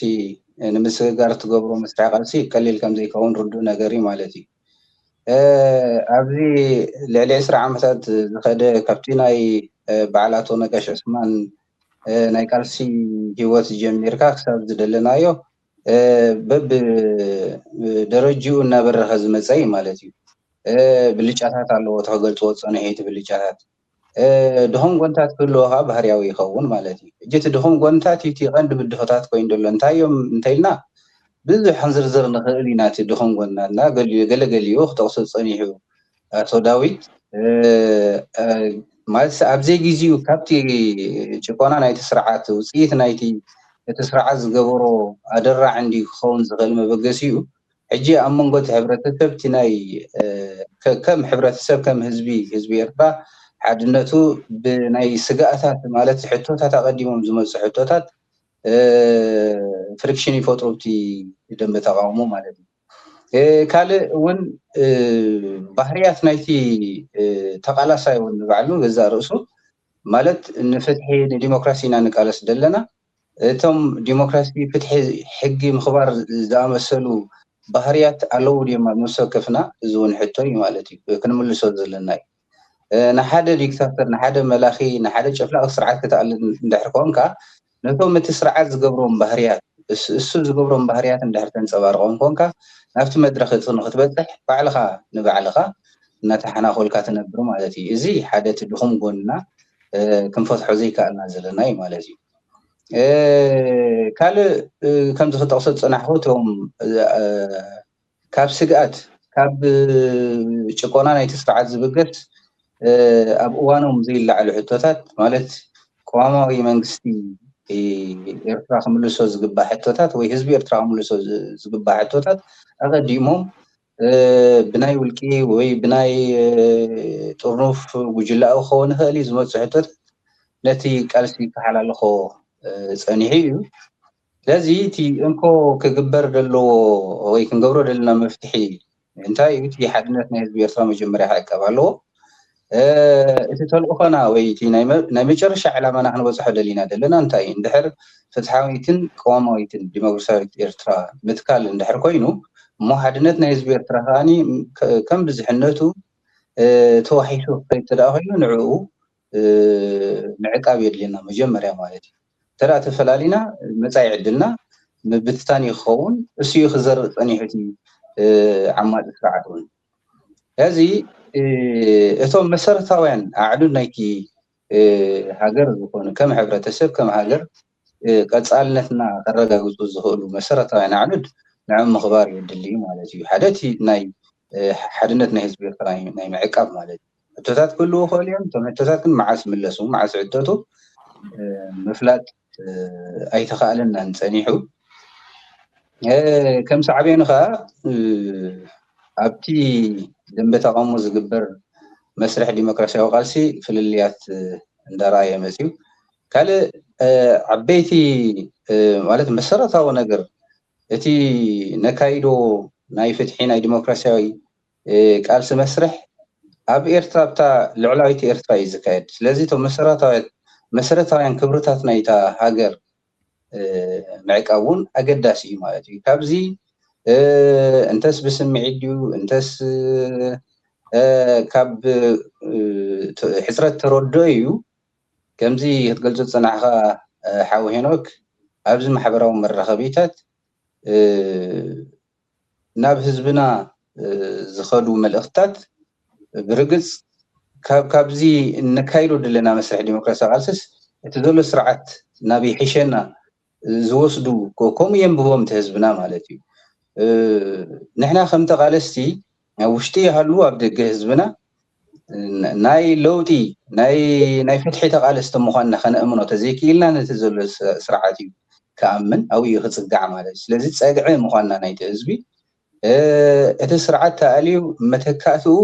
ንምስጋር ትገብሮ መስርሕ ቃልሲ ቀሊል ከም ዘይከውን ርዱእ ነገር እዩ ማለት እዩ ኣብዚ ልዕሊ 20 ዓመታት ዝኸደ ካብቲ ናይ በዓላቶ ነጋሽ ዑስማን ናይ ቃልሲ ሂወት ጀሚርካ ክሳብ ዝደለናዮ በብ ደረጅኡ እናበረኸ ዝመፀ እዩ ማለት እዩ ብልጫታት ኣለዎ ተገልፅዎ ፀኒሒት ብልጫታት ድኹም ጎንታት ክህልወካ ባህርያዊ ይኸውን ማለት እዩ እጅ እቲ ድኹም ጎንታት እቲ ቀንዲ ብድሆታት ኮይኑ ደሎ እንታዮም እንተይልና ብዙሕ ዝርዝር ንኽእል ኢና እቲ ድኹም ጎንና ገለገሊኡ ክጠቕሶ ፀኒሑ ኣቶ ዳዊት ማለት ኣብዘይ ግዚኡ ካብቲ ጭቆና ናይቲ ስርዓት ውፅኢት ናይቲ እቲ ስርዓት ዝገበሮ ኣደራ ዓንዲ ክኸውን ዝኽእል መበገሲኡ ሕጂ ኣብ መንጎ እቲ ሕብረተሰብ እቲ ናይ ከም ሕብረተሰብ ከም ህዝቢ ኤርትራ ሓድነቱ ብናይ ስጋኣታት ማለት ሕቶታት ኣቐዲሞም ዝመፁ ሕቶታት ፍሪክሽን ይፈጥሩ እቲ ደንበ ተቃውሞ ማለት እዩ ካልእ እውን ባህርያት ናይቲ ተቃላሳይ እውን ባዕሉ ገዛ ርእሱ ማለት ንፍትሒ ንዲሞክራሲ ኢና ንቃለስ ዘለና እቶም ዲሞክራሲ ፍትሒ ሕጊ ምኽባር ዝኣመሰሉ ባህርያት ኣለዉ ድዮም ምስ ወከፍና እዚ እውን ሕቶ እዩ ማለት እዩ ክንምልሶ ዘለና እዩ ንሓደ ዲክታተር ንሓደ መላኺ ንሓደ ጨፍላቕ ስርዓት ክትኣልል እንድሕር ኮንካ ነቶም እቲ ስርዓት ዝገብሮም ባህርያት እሱ ዝገብሮም ባህርያት እንድሕር ተንፀባርቆም ኮንካ ናብቲ መድረኽ ንኽትበፅሕ ባዕልኻ ንባዕልኻ እናተሓናኸልካ ትነብር ማለት እዩ እዚ ሓደ እቲ ድኹም ጎንና ክንፈትሖ ዘይከኣልና ዘለና እዩ ማለት እዩ ካልእ ከምዚ ክጠቕሶ ዝፀናሕኩ እቶም ካብ ስግኣት ካብ ጭቆና ናይቲ ስርዓት ዝብገስ ኣብ እዋኖም ዘይለዓሉ ሕቶታት ማለት ቀዋማዊ መንግስቲ ኤርትራ ክምልሶ ዝግባእ ሕቶታት ወይ ህዝቢ ኤርትራ ክምልሶ ዝግባእ ሕቶታት ኣቐዲሞም ብናይ ውልቂ ወይ ብናይ ጥርኑፍ ጉጅላዊ ክኸውን ይኽእል እዩ ዝመፁ ሕቶታት ነቲ ቃልሲ ክሓላልኾ ፀኒሑ እዩ ስለዚ እቲ እንኮ ክግበር ዘለዎ ወይ ክንገብሮ ዘለና መፍትሒ እንታይ እዩ እቲ ሓድነት ናይ ህዝቢ ኤርትራ መጀመርያ ክዕቀብ ኣለዎ እቲ ተልእኾና ወይ እቲ ናይ መጨረሻ ዕላማና ክንበፅሖ ደሊና ዘለና እንታይ እዩ እንድሕር ፍትሓዊትን ቀዋማዊትን ዲሞክራሲያዊት ኤርትራ ምትካል እንድሕር ኮይኑ እሞ ሓድነት ናይ ህዝቢ ኤርትራ ከዓኒ ከም ብዝሕነቱ ተዋሒሱ ክኸይድ ተደኣ ኮይኑ ንዕኡ ምዕቃብ የድልየና መጀመርያ ማለት እዩ ተራ ተፈላሊና መጻኢ ዕድልና ብትታን ይኸውን እሱ ክዘርእ ፀኒሑ እቲ ዓማፅ ስርዓት እውን እዚ እቶም መሰረታውያን ኣዕዱድ ናይቲ ሃገር ዝኾኑ ከም ሕብረተሰብ ከም ሃገር ቀፃልነትና ከረጋግፁ ዝኽእሉ መሰረታውያን ኣዕዱድ ንዕኦም ምኽባር የድሊ ማለት እዩ ሓደ እቲ ናይ ሓድነት ናይ ህዝቢ ኤርትራ ናይ ምዕቃብ ማለት እዩ ሕቶታት ክህልዎ ይኽእሉ እዮም እቶም ሕቶታት ግን መዓስ ምለሱ መዓስ ዕደቱ ምፍላጥ ኣይተኸኣለናን ፀኒሑ ከም ሳዕቤኑ ከዓ ኣብቲ ደንበ ተቃውሞ ዝግበር መስርሕ ዲሞክራሲያዊ ቃልሲ ፍልልያት እንዳረኣየ መፅዩ ካልእ ዓበይቲ ማለት መሰረታዊ ነገር እቲ ነካይዶ ናይ ፍትሒ ናይ ዲሞክራሲያዊ ቃልሲ መስርሕ ኣብ ኤርትራ ብታ ልዕላዊት ኤርትራ እዩ ዝካየድ ስለዚ እቶም መሰረታውያን ክብርታት ናይታ ሃገር ምዕቃብ እውን ኣገዳሲ እዩ ማለት እዩ ካብዚ እንተስ ብስምዒት ድዩ እንተስ ካብ ሕፅረት ተረድኦ እዩ ከምዚ ክትገልፆ ዝፀናሕካ ሓዊ ሄኖክ ኣብዚ ማሕበራዊ መራኸቢታት ናብ ህዝብና ዝኸዱ መልእኽትታት ብርግፅ ካብዚ ነካይዶ ዘለና መስርሕ ዲሞክራሲያዊ ቃልስስ እቲ ዘሎ ስርዓት ናብ ይሕሸና ዝወስዱ ከምኡ የንብቦም እቲ ህዝብና ማለት እዩ ንሕና ከም ተቃለስቲ ኣብ ውሽጢ ይሃልው ኣብ ደገ ህዝብና ናይ ለውጢ ናይ ፍትሒ ተቃለስቲ ምዃንና ከነእምኖ ተዘይክኢልና ነቲ ዘሎ ስርዓት እዩ ከኣምን ኣብኡ ክፅጋዕ ማለት እዩ ስለዚ ፀግዒ ምዃንና ናይቲ ህዝቢ እቲ ስርዓት ተኣልዩ መተካእትኡ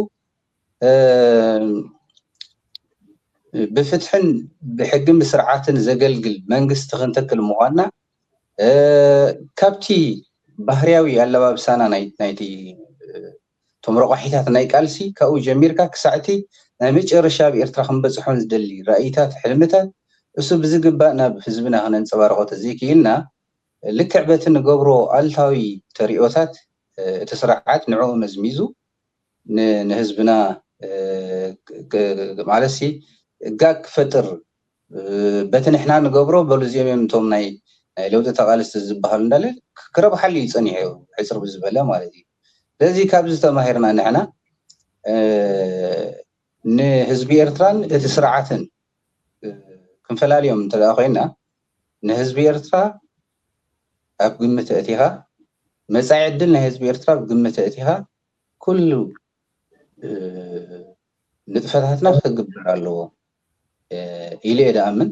ብፍትሕን ብሕግን ብስርዓትን ዘገልግል መንግስቲ ክንተክል ምዃንና ካብቲ ባህርያዊ ኣለባብሳና ናይቲ ቶም ረቋሒታት ናይ ቃልሲ ካብኡ ጀሚርካ ክሳዕቲ ናይ መጨረሻ ብኤርትራ ክንበፅሖን ዝደሊ ራእይታት ሕልምታት እሱ ብዝግባእ ናብ ህዝብና ክነንፀባርቆ ተዘይክኢልና ልክዕበት ንገብሮ ኣልታዊ ተሪኦታት እቲ ስርዓት ንዕኡ መዝሚዙ ንህዝብና ማለሲ ጋግ ክፈጥር በቲ ንሕና ንገብሮ በሉ እዚኦም እቶም ናይ ለውጢ ተቃለስቲ ዝበሃሉ እንዳለ ክረብሓሉ ይፀኒሑ ሕፅር ብዝበለ ማለት እዩ ስለዚ ካብዚ ተማሂርና ንሕና ንህዝቢ ኤርትራን እቲ ስርዓትን ክንፈላልዮም እንተደኣ ኮይና ንህዝቢ ኤርትራ ኣብ ግምት እቲኻ መጻኢ ዕድል ናይ ህዝቢ ኤርትራ ኣብ ግምት እቲኻ ኩሉ ንጥፈታትና ክግበር ኣለዎ ኢለ ደኣምን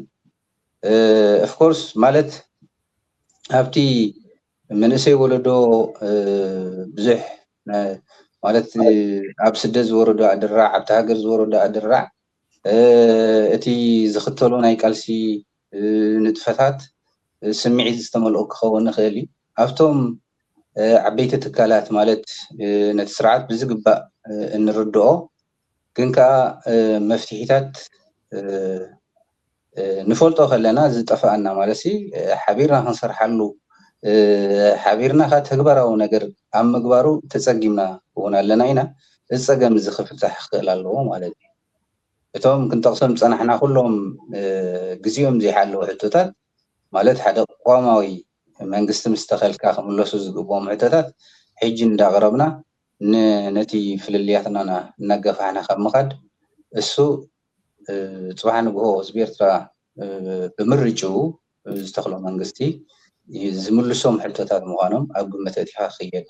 ኦፍኮርስ ማለት ኣብቲ መንእሰይ ወለዶ ብዙሕ ማለት ኣብ ስደት ዝወረዱ ኣድራዕ ኣብቲ ሃገር ዝወረዱ ኣድራዕ እቲ ዝኽተሉ ናይ ቃልሲ ንጥፈታት ስምዒት ዝተመልኦ ክኸውን ይኽእል እዩ ኣብቶም ዓበይቲ ትካላት ማለት ነቲ ስርዓት ብዝግባእ እንርድኦ ግን ከዓ መፍትሒታት ንፈልጦ ከለና ዝጠፋኣና ማለት ሓቢርና ክንሰርሓሉ ሓቢርና ካ ተግባራዊ ነገር ኣብ ምግባሩ ተፀጊምና እውን ኣለና ኢና እዚ ፀገም እዚ ክፍታሕ ክኽእል ኣለዎ ማለት እዩ እቶም ክንጠቕሶም ፀናሕና ኩሎም ግዜኦም ዘይሓለዉ ሕቶታት ማለት ሓደ ቋማዊ መንግስቲ ምስ ተኸልካ ክምለሱ ዝግብኦም ሕቶታት ሕጂ እንዳቕረብና ነቲ ፍልልያትና እናገፋሕና ካብ ምኻድ እሱ ፅባሕ ንግሆ ህዝቢ ኤርትራ ብምርጭው ዝተኽሎ መንግስቲ ዝምልሶም ሕቶታት ምዃኖም ኣብ ግምት እቲኻ ክየድ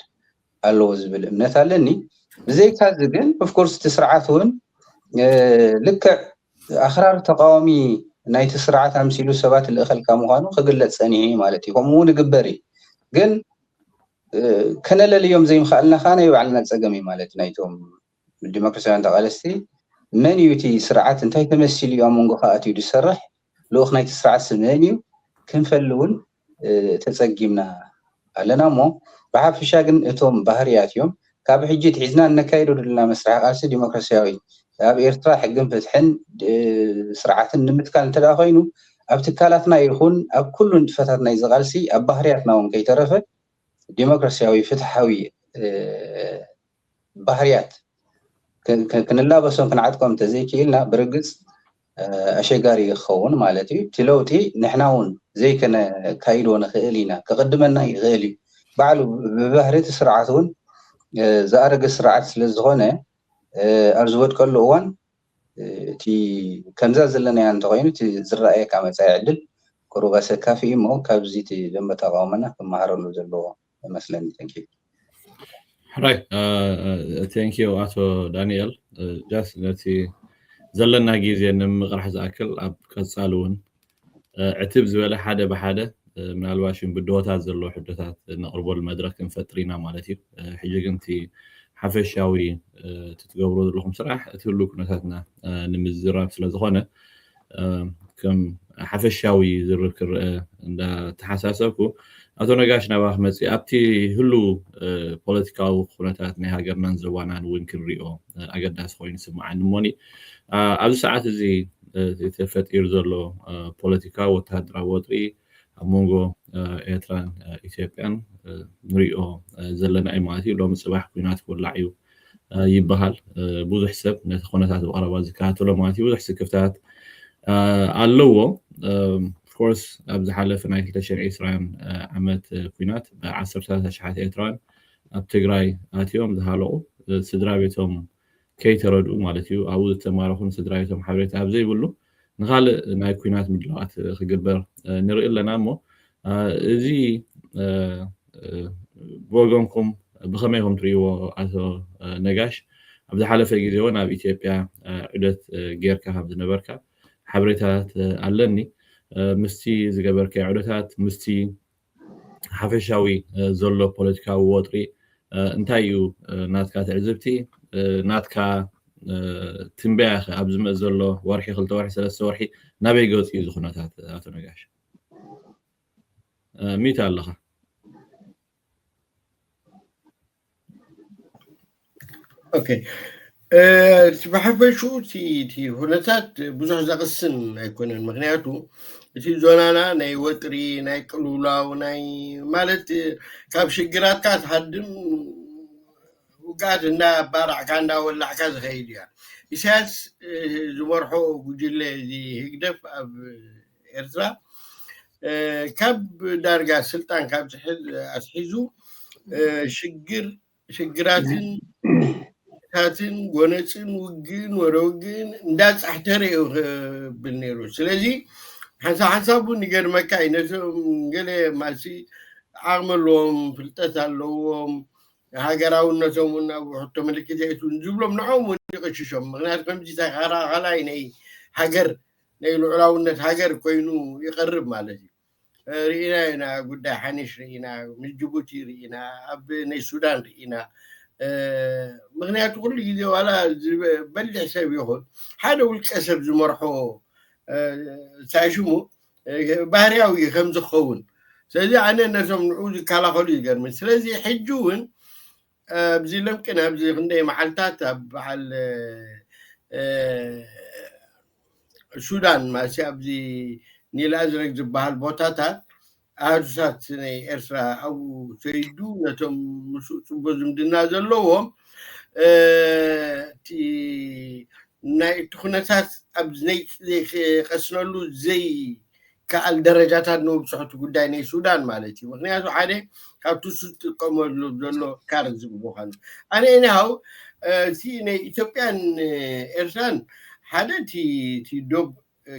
ኣለዎ ዝብል እምነት ኣለኒ ብዘይካዚ ግን ኦፍኮርስ እቲ ስርዓት እውን ልክዕ ኣኽራሪ ተቃዋሚ ናይቲ ስርዓት ኣምሲሉ ሰባት ልእኸልካ ምዃኑ ክግለፅ ፀኒሑ ማለት እዩ ከምኡ እውን ይግበር እዩ ግን ከነለልዮም ዘይምኽኣልና ከዓ ናይ ባዕልና ፀገም እዩ ማለት ናይቶም ዲሞክራስያውያን ተቃለስቲ መን እዩ እቲ ስርዓት እንታይ ተመሲሉ እዩ ኣብ መንጎ ከዓ ኣትዩ ዝሰርሕ ልኡኽ ናይቲ ስርዓት ስመን እዩ ክንፈሊ እውን ተፀጊምና ኣለና እሞ ብሓፈሻ ግን እቶም ባህርያት እዮም ካብ ሕጂ ትሒዝና እነካይዶ ዘለና መስርሕ ቃልሲ ዲሞክራስያዊ ኣብ ኤርትራ ሕግን ፍትሕን ስርዓትን ንምትካል እንተደኣ ኮይኑ ኣብ ትካላትና ይኹን ኣብ ኩሉ ንጥፈታት ናይ ዝቃልሲ ኣብ ባህርያትና እውን ከይተረፈ ዲሞክራስያዊ ፍትሓዊ ባህርያት ክንላበሶም ክንዓጥቀም ተዘይክኢልና ብርግፅ ኣሸጋሪ ይኸውን ማለት እዩ እቲ ለውጢ ንሕና እውን ዘይከነ ካይዶ ንኽእል ኢና ክቅድመና ይኽእል እዩ ባዕሉ ብባህሪ እቲ ስርዓት እውን ዝኣረገ ስርዓት ስለ ዝኾነ ኣብ ዝወድቀሉ እዋን እቲ ከምዛ ዘለናያ እንተኮይኑ እቲ ዝረኣየካ መጻኢ ዕድል ቁሩብ ኣሰካፊ እዩ እሞ ካብዚ እቲ ደንበ ተቃውሞና ክመሃረሉ ዘለዎ ይመስለኒ ተንኪ right thank you ኣቶ ዳንኤል just ነቲ ዘለና ግዜ ንምቕራሕ ዝኣክል ኣብ ቀፃሊ እውን ዕትብ ዝበለ ሓደ ብሓደ ምናልባሽ ብድሆታት ዘለዎ ሕቶታት ነቕርበሉ መድረክ ክንፈጥር ኢና ማለት እዩ ሕጂ ግን እቲ ሓፈሻዊ ትትገብሮ ዘለኹም ስራሕ እቲ ሁሉ ኩነታትና ንምዝራብ ስለ ዝኾነ ከም ሓፈሻዊ ዝርክብ ክርአ እንዳተሓሳሰብኩ ኣቶ ነጋሽ ናባኽ መፅእ ኣብቲ ሁሉ ፖለቲካዊ ኩነታት ናይ ሃገርናን ዘዋናን እውን ክንሪኦ ኣገዳሲ ኮይኑ ይስምዓኒ እሞኒ ኣብዚ ሰዓት እዚ ተፈጢሩ ዘሎ ፖለቲካዊ ወተሃደራዊ ወጥሪ ኣብ መንጎ ኤርትራን ኢትዮጵያን ንሪኦ ዘለና እዩ ማለት እዩ ሎሚ ፅባሕ ኩናት ክውላዕ እዩ ይበሃል ብዙሕ ሰብ ነቲ ኩነታት ብቐረባ ዝከታተሎ ማለት እዩ ብዙሕ ስክፍታት ኣለዎ ኦፍኮርስ ኣብ ዝሓለፈ ናይ 2020 ዓመት ኩናት ብዓሰርታት ኣሽሓት ኤርትራውያን ኣብ ትግራይ ኣትዮም ዝሃለቑ ስድራ ቤቶም ከይተረድኡ ማለት እዩ ኣብኡ ዝተማረኹን ስድራ ቤቶም ሓበሬታ ኣብ ዘይብሉ ንኻልእ ናይ ኩናት ምድላዋት ክግበር ንርኢ ኣለና እሞ እዚ ብወገንኩም ብኸመይ ኢኹም ትሪእዎ ኣቶ ነጋሽ ኣብ ዝሓለፈ ግዜ እውን ኣብ ኢትዮጵያ ዑደት ጌርካ ከም ዝነበርካ ሓበሬታታት ኣለኒ ምስቲ ዝገበርከ ዑደታት ምስቲ ሓፈሻዊ ዘሎ ፖለቲካዊ ወጥሪ እንታይ እዩ ናትካ ትዕዝብቲ ናትካ ትንበያ ኣብ ዝመፅ ዘሎ ወርሒ 2 ወርሒ 3 ወርሒ ናበይ ገፅ እዩ ዝኩነታት ኣቶ ነጋሽ ሚታ ኣለኻ ኦኬ بحفشو تي هونتات بزح زقسن يكون مغنياتو تي زونانا ناي وطري ناي قلولاو ناي مالت كاب شجرات كات حدم وقاعد إنها بارع كان ولا حكاز غيريا إساس زمرحو بجلة دي هكدف أب إرترا كاب دارجا سلطان كاب أسحيزو شجراتن هاتن ونسن وجين وروجين نداس احترق بالنيرو سلازي حسابو نجر مكاي نسوم قال ماسي عملهم فلتات لهم هاجراو نسوم وحطو ملكي زيتون جبلهم نعوم ونقششهم مغناس بمجي تخارا غلاي ني هاجر نيلو علاونة هاجر كوينو يقرب مالتي رينا هنا قد حنيش رينا من جيبوتي رينا أب ني السودان رينا مغنيات كل جدي ولا بلع حساب ياخذ حدا والكسر زمرحو ساشمو بهرياوي خمس خون سلازي أنا نسوم نعوز كلا خلي يقرمن سلازي حجون بزي لمكن بزي خندي محلتات بحال السودان ما بزي نيل أزرق زبال بوتاتات عادسات سنة إرسا أو سيدو نتم سبوزم دنا زلوهم تي ناي تخنتات أبزني خسنولو زي كال درجات نو بصحة قداني السودان مالتي وغنياتو حالي كابتو سوت كومولو زلو كارز بوخان أنا هنا تي ناي إثيوبيان إرسان حدا تي دوب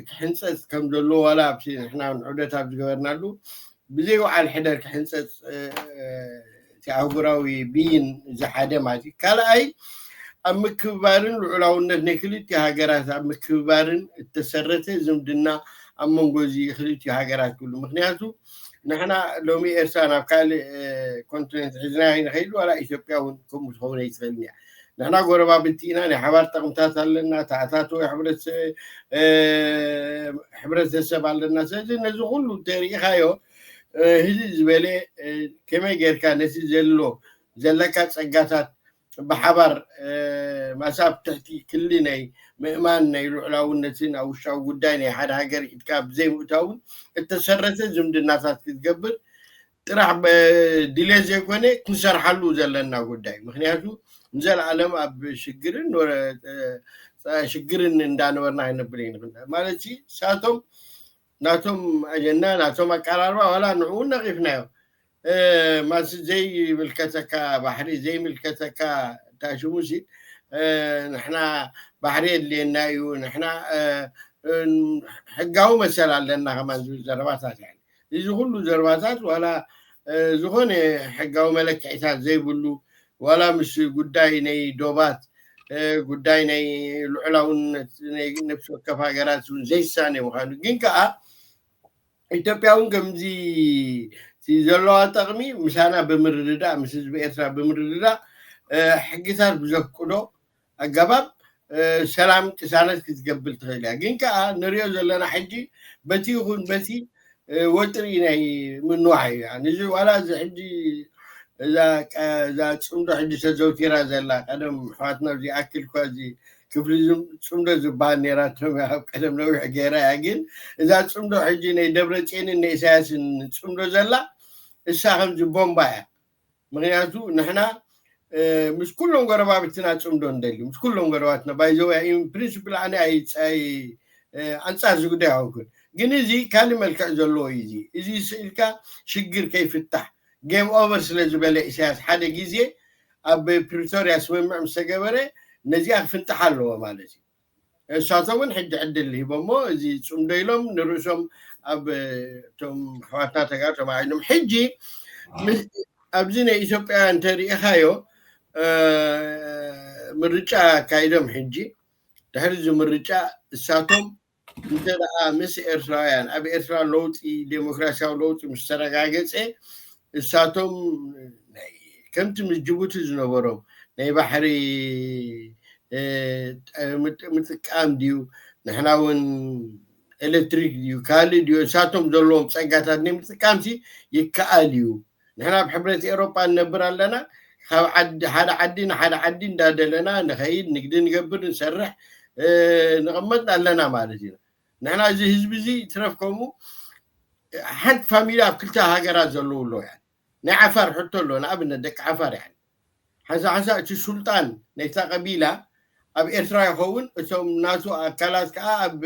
كحنسس كم زلو ولا بسي إحنا عودتها بزغورنالو بزي وعلى الحدر كحنسس تعبراوي بين زحادة ماتي كلا أي أم كبارن العلاونة نكلت هاجرات أم كبارن التسرت زمدنا أم منجوزي خليت هاجرات كله مخنياتو نحنا لومي إرسانا بكال كونتيننت حزناين خيل ولا إثيوبيا ونكم متخونة يتخلني نحنا قربا بنتينا نحوار تقمتات لنا تعتاتو حبرت السبع لنا سيدي نزو كله تاريخ هايو هذي زبالة كما غير كان نسي زلكات سجاتات بحبر مساب تحتي كلنا مئمان يروح لاونتين أو شاو قداني حد هاجر يتكاب زي متاون التسرت زمد الناس تتقبل تراح بديليز يكونه كنسر حلو زلنا قداي مخنياتو نزل عالم أب شجرن ورا شجرن ندان ورنا هنبلين مالتي ساتهم ناتهم أجنّا ناتهم أكراروا ولا نعون غفناه ما زي ملكتك بحري زي ملكتك تاشوموسي نحنا بحري اللي نايو نحنا حقاو مثلا لنا كمان زرباتات يعني يجي كله زرباتات ولا زخون حقاو ملك عتاد زي بلو ولا مش قداي ني دوبات قداي ني العلاون نفسه كفاجرات زي الثاني وخانو جنكا ኢትዮጵያውን ከምዚ ዘለዋ ጥቕሚ ምሳና ብምርድዳእ ምስ ህዝቢ ኤርትራ ብምርድዳእ ሕግታት ብዘፍቅዶ ኣገባብ ሰላም ቅሳነት ክትገብር ትኽእል እያ ግን ከዓ ንሪኦ ዘለና ሕጂ በቲ ይኹን በቲ ወጥሪ ናይ ምንዋሕ እዩ እዚ ዋላ እዚ ሕጂ እዛ ፅምዶ ሕጂ ተዘውቲራ ዘላ ቀደም ኣሕዋትና እዚ ኣክል እኳ እዚ ክፍሊ ፅምዶ ዝበሃል ነራቶም ኣብ ቀደም ነዊሕ ገይራ እያ ግን እዛ ፅምዶ ሕጂ ናይ ደብረፅዮንን ናይ ኢሳያስን ፅምዶ ዘላ እሳ ከምዚ ቦምባ እያ ምክንያቱ ንሕና ምስ ኩሎም ጎረባብትና ፅምዶ እንደልዩ ምስ ኩሎም ጎረባትና ባይዘው ፕሪንስፕል ኣነ ኣይ ኣንፃር እዚ ጉዳይ ኣይኮንኩን ግን እዚ ካሊእ መልክዕ ዘለዎ እዩ እዚ ስእልካ ሽግር ከይፍታሕ ጌም ኦቨር ስለዝበለ ኢሳያስ ሓደ ግዜ ኣብ ፕሪቶሪያ ስምምዕ ምስ ተገበረ ነዚኣ ክፍንጥሕ ኣለዎ ማለት እዩ እሳቶም እውን ሕጂ ዕድል ሂቦሞ እዚ ፅምዶ ኢሎም ንርእሶም ኣብ እቶም ኣሕዋትና ተጋሩ ተባሂሎም ሕጂ ኣብዚ ናይ ኢትዮጵያ እንተሪኢኻዮ ምርጫ ካይዶም ሕጂ ድሕሪ እዚ ምርጫ እሳቶም እንተ ደኣ ምስ ኤርትራውያን ኣብ ኤርትራ ለውጢ ዴሞክራሲያዊ ለውጢ ምስ ተረጋገፀ እሳቶም ከምቲ ምስ ጅቡቲ ዝነበሮም ናይ ባሕሪ ምጥቃም ድዩ ንሕና እውን ኤሌክትሪክ ድዩ ካሊእ ድዩ እሳቶም ዘለዎም ፀጋታት ናይ ምጥቃምሲ ይከኣል እዩ ንሕና ብሕብረት ኤውሮጳ ንነብር ኣለና حدا عدي حدا عدي ندادلنا نخيد نقدر نقبر نسرح نغمضنا لنا مالتنا نحنا زي حزب زي ترفكمو حد فاميليا كلها هاجرات زلوا له يعني نعفر حتى له نابن دك عفر يعني حسا السلطان نيتا قبيله اب إسرائيل يخون اسم ناسو اكلاس كا اب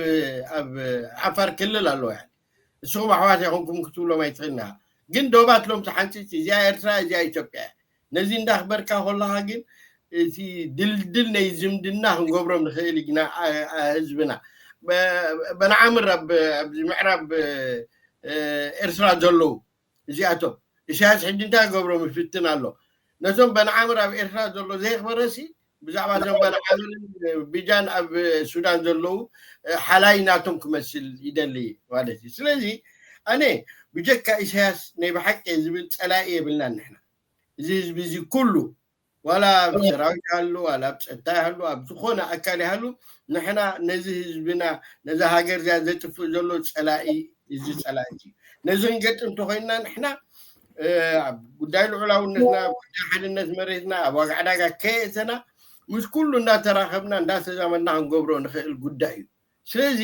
عفر كل له يعني سو حواتي يخونكم كتولو ما يتغنى جن دوبات لهم تحنتي زي إسرائيل زي إثيوبيا نزين داخبر كا والله جن سي دل نيزم دنا نغبرم نخيل جنا حزبنا بنعمر بمعرب إسرائيل جلو زياتو إشاس حدنتا غبرو مفتنا له نسون بنعمر إسرائيل جلو زي خبرسي بزعما زون بنعمر بيجان اب السودان جلو حلايناتهم كمثل يدلي والدي سلازي انا بجكا إشاس ني حق زبل صلاقي بلنا نحن زي كله ولا بسراوي قالوا ولا بصتا قالوا بخونه اكل قالوا نحن نزي حزبنا نزا هاجر زي تفو جلو صلاقي زي صلاقي نزون قطن تخينا نحن ጉዳይ ልዑላውነትና ጉዳይ ሓድነት መሬትና ኣብ ዋጋዕዳጋ ከየተና ምስ ኩሉ እንዳተራኸብና እንዳተዛመና ክንገብሮ ንኽእል ጉዳይ እዩ ስለዚ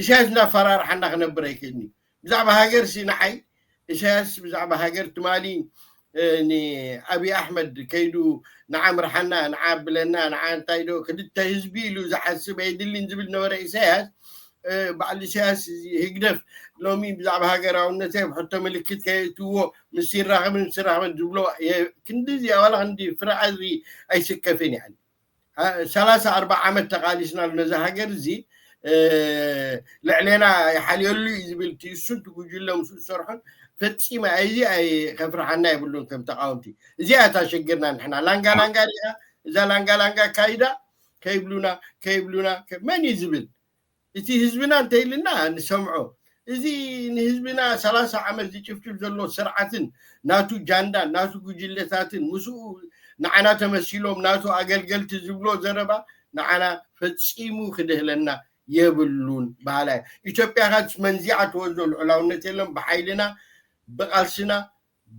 ኢሳያስ እንዳፈራርሓና ክነብር ኣይክእልኒ ብዛዕባ ሃገር ሲ ንዓይ ኢሳያስ ብዛዕባ ሃገር ትማሊ ኣብይ ኣሕመድ ከይዱ ንዓምርሓና ንዓብለና ንዓንታይ ዶ ክልተ ህዝቢ ኢሉ ዝሓስብ ኣይድልን ዝብል ነበረ ኢሳያስ بعد السياسة هيقدر لو مين بزعب هاجر والنتائج حتى ملكت كيتو مسير رغم جبلو كندزي ولا عندي فرعي أي سكة فين يعني 3-4 عامات تقاليسنا لنزا هاجر زي لعلينا حاليولو يزبلتي السنت وجل لهم صرحا فتسي ما أي خفر حنا يقولون كم تقاومتي زي أتشجرنا نحنا لانجا إذا لانجا كايدا كيبلونا من يزبل إذا حزبنا انتهينا نسمعه إذا حزبنا 3 عمل دي شفت زلو سرعة ناتو جاندا ناتو جلتات مسو نعنا تمثيلهم ناتو أقل تزبلو زربا نعنا فتسيمو خده لنا يبلون بحالا إثيوبيا غاد منزعة وزو العلاونة لهم بحيلنا بقالسنا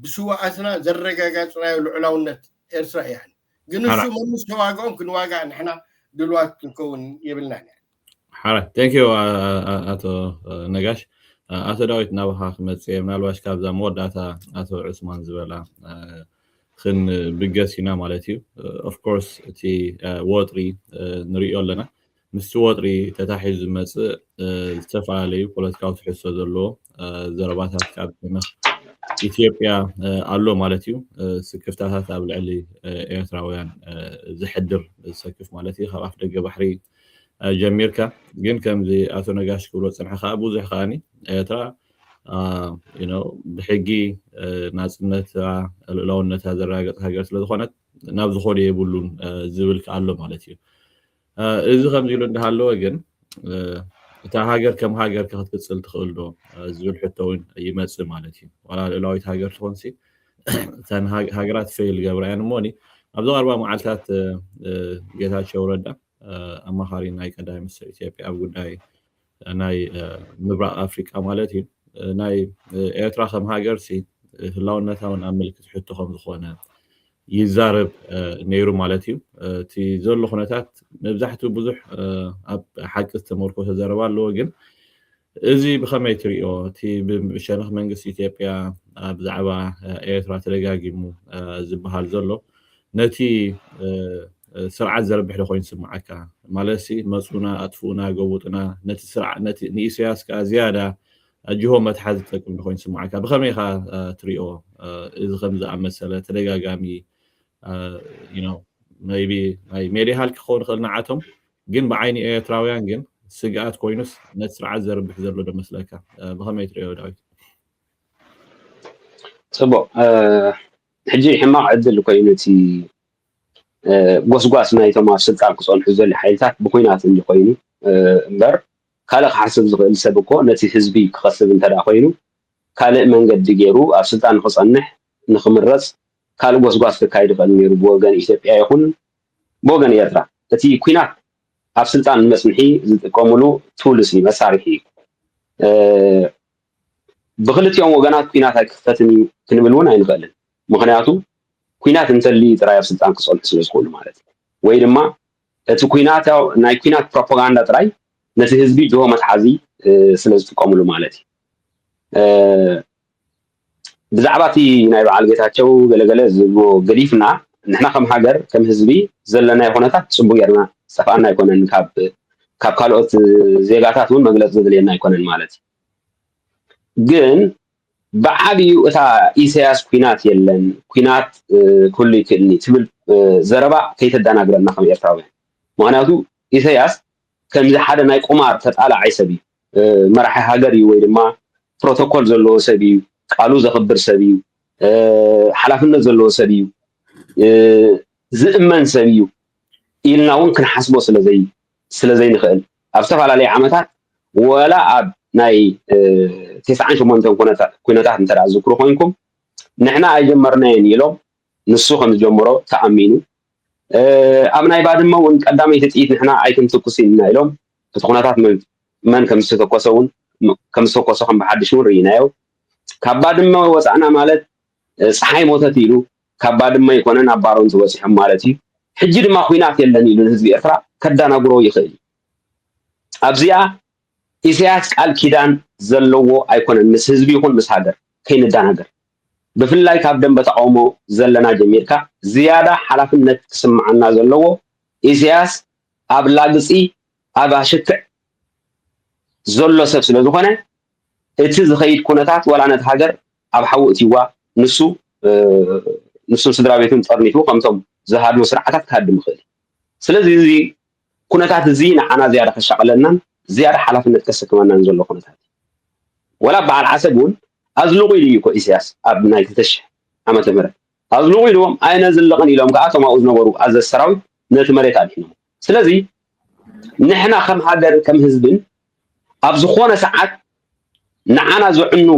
بسواءاتنا زرقاقاتنا العلاونة إسرائيل يعني قنسو من مستواقعهم كن واقع نحنا دلوقت نكون يبلنا يعني حرا ثانك يو اتو نجاش اتو داويت نابها خمس منالواش كابزا موداتا اتو عثمان زبلا خن بقاسينا مالتيو اوف كورس تي ووتري نريو لنا مس ووتري تتحيز مص استفالي بوليتيكاو تحسو زلو زرباتات كابنا ኢትዮጵያ አሎ ማለትዩ ስክፍታታት ኣብ ልዕሊ ኤርትራውያን ዝሕድር ዝሰክፍ ማለት እዩ ካብ ኣፍ ደገ ባሕሪ ጀሚርካ ግን ከምዚ ኣቶ ነጋሽ ክብሎ ፅንሐኻ ብዙሕ ከኣኒ ኤርትራ ብሕጊ ናፅነት ልዕላውነታ ዘረጋገፀ ሃገር ስለዝኾነት ናብ ዝኸዱ የብሉን ዝብል ኣሎ ማለት እዩ እዚ ከምዚ ኢሉ እንዳሃለወ ግን እታ ሃገር ከም ሃገር ክትቅፅል ትኽእል ዶ ዝብል ሕቶ እውን ይመፅእ ማለት እዩ ዋላ ልዕላዊት ሃገር ትኾንሲ እተን ሃገራት ፌል ገብራያን እሞኒ ኣብዚ 40 መዓልትታት ጌታቸው ረዳ ኣማኻሪ ናይ ቀዳማይ ሚኒስትር ኢትዮጵያ ኣብ ጉዳይ ናይ ምብራቕ ኣፍሪቃ ማለት እዩ ናይ ኤርትራ ከም ሃገር ሲ ህላውነታ እውን ኣብ ምልክት ሕቶ ከም ዝኾነ ይዛረብ ነይሩ ማለት እዩ እቲ ዘሎ ኩነታት መብዛሕትኡ ብዙሕ ኣብ ሓቂ ዝተመርኮሰ ዘረባ ኣለዎ ግን እዚ ብኸመይ ትሪኦ እቲ ብሸነኽ መንግስቲ ኢትዮጵያ ብዛዕባ ኤርትራ ተደጋጊሙ ዝበሃል ዘሎ ነቲ ስርዓት ዘርብሕ ኮይኑ ስምዓካ ማለሲ መፁና ኣጥፉና ገቡጥና ነቲ ስርዓት ነቲ ንኢሳያስ ከዓ ዝያዳ እጅሆ መትሓዝ ዝጠቅም ኮይኑ ስምዓካ ብኸመይ ኻ ትሪኦ እዚ ከም ዝኣመሰለ ተደጋጋሚ maybe ሜዲያ ሃልክ ክኸውን ይኽእል ንዓቶም ግን ብዓይኒ ኤርትራውያን ግን ስግኣት ኮይኑስ ነቲ ስርዓት ዘርብሕ ዘሎ ዶ መስለካ ብኸመይ ትሪኦ ዳዊት ፅቡቅ ሕጂ ሕማቕ ዕድል ኮይኑ እቲ ጎስጓስ ናይቶም ኣብ ስልጣን ክፀንሑ ዘሎ ሓይልታት ብኩናት እንዲ ኮይኑ እምበር ካልእ ክሓስብ ዝኽእል ሰብ እኮ ነቲ ህዝቢ ክኸስብ እንተዳ ኮይኑ ካልእ መንገዲ ገይሩ ኣብ ስልጣን ንክፀንሕ ንክምረፅ ካልእ ጎስጓስ ክካይድ ይኽእል ነይሩ ብወገን ኢትዮጵያ ይኹን ብወገን ኤርትራ እቲ ኩናት ኣብ ስልጣን ንመፅንሒ ዝጥቀምሉ ቱልስ እዩ መሳርሒ ብክልቲኦም ወገናት ኩናት ኣይክፈትን ክንብል እውን ኣይንኽእልን ምክንያቱ ኩናት እንተሊ ጥራይ ኣብ ስልጣን ክፀንሑ ስለ ዝኽእሉ ማለት እዩ ወይ ድማ እቲ ኩናት ናይ ኩናት ፕሮፓጋንዳ ጥራይ ነቲ ህዝቢ ድሆ መትሓዚ ስለ ዝጥቀምሉ ማለት እዩ ብዛዕባ እቲ ናይ በዓል ጌታቸው ገለገለ ዝብሎ ገዲፍና ንሕና ከም ሃገር ከም ህዝቢ ዘለና ኩነታት ፅቡቅ ጌርና ፀፋእና ኣይኮነን ካብ ካልኦት ዜጋታት እውን መግለፂ ዘድልየና ኣይኮነን ማለት እዩ ግን ብዓብዩ እታ ኢሳያስ ኩናት የለን ኩናት ኩሉ ይክእልኒ ትብል ዘረባ ከይተደናግረና ከም ኤርትራውያን ምክንያቱ ኢሳያስ ከምዚ ሓደ ናይ ቁማር ተጣላዓይ ሰብ እዩ መራሒ ሃገር እዩ ወይ ድማ ፕሮቶኮል ዘለዎ ሰብ እዩ ቃሉ ዘኽብር ሰብ እዩ ሓላፍነት ዘለዎ ሰብ እዩ ዝእመን ሰብ እዩ ኢልና እውን ክንሓስቦ ስለዘይ ንኽእል ኣብ ዝተፈላለዩ ዓመታት ወላ ኣብ ናይ 98 ኩነታት እንተዳ ዝክሩ ኮይንኩም ንሕና ኣይጀመርናየን ኢሎም ንሱ ከም ዝጀመሮ ተኣሚኑ ኣብ ናይ ባድመ እውን ቀዳመይቲ ጥይት ንሕና ኣይክንትኩስ ኢና ኢሎም እቲ ኩነታት መን ከም ዝተተኮሰ ከም ብሓድሽ እውን ርኢናዮ ካብ ባድመ ወፃእና ማለት ፀሓይ ሞተት ኢሉ ካብ ባድመ ይኮነን ኣብ ባሮን ዝበፂሖም ማለት እዩ ሕጂ ድማ ኩናት የለን ኢሉ ንህዝቢ ኤርትራ ከዳናግሮ ይኽእል ኣብዚኣ ኢሳያስ ቃል ኪዳን ዘለዎ ኣይኮነን ምስ ህዝቢ ይኹን ምስ ሃገር ከይንዳናገር ብፍላይ ካብ ደንበ ተቃውሞ ዘለና ጀሚርካ ዝያዳ ሓላፍነት ክስምዓና ዘለዎ ኢሳያስ ኣብ ላግፂ ኣብ ኣሽክዕ ዘሎ ሰብ ስለ ዝኾነ እቲ ዝኸይድ ኩነታት ወላ ነቲ ሃገር ኣብ ሓዊ እትይዋ ንሱ ስድራ ቤቱን ጠርኒቱ ከምቶም ዝሃድሙ ስርዓታት ክሃድም ይኽእል ስለዚ እዚ ኩነታት እዚ ንዓና ዝያዳ ከሻቅለናን ዝያዳ ሓላፍነት ከሰክመናን ዘሎ ኩነታት ወላ በዓል ዓሰብ እውን ኣዝልቑ ኢሉ እኮ ኢሳያስ ኣብ ናይ 2000 ዓመተ ምህረት ኣዝልቑ ኢሎም ኣይነ ዝልቕን ኢሎም ከዓ እቶም ኣብኡ ዝነበሩ ኣዘዝ ሰራዊት ነቲ መሬት ኣድሒኖም ስለዚ ንሕና ከም ሃገር ከም ህዝብን ኣብ ዝኾነ ሰዓት ንዓና ዝዕኑ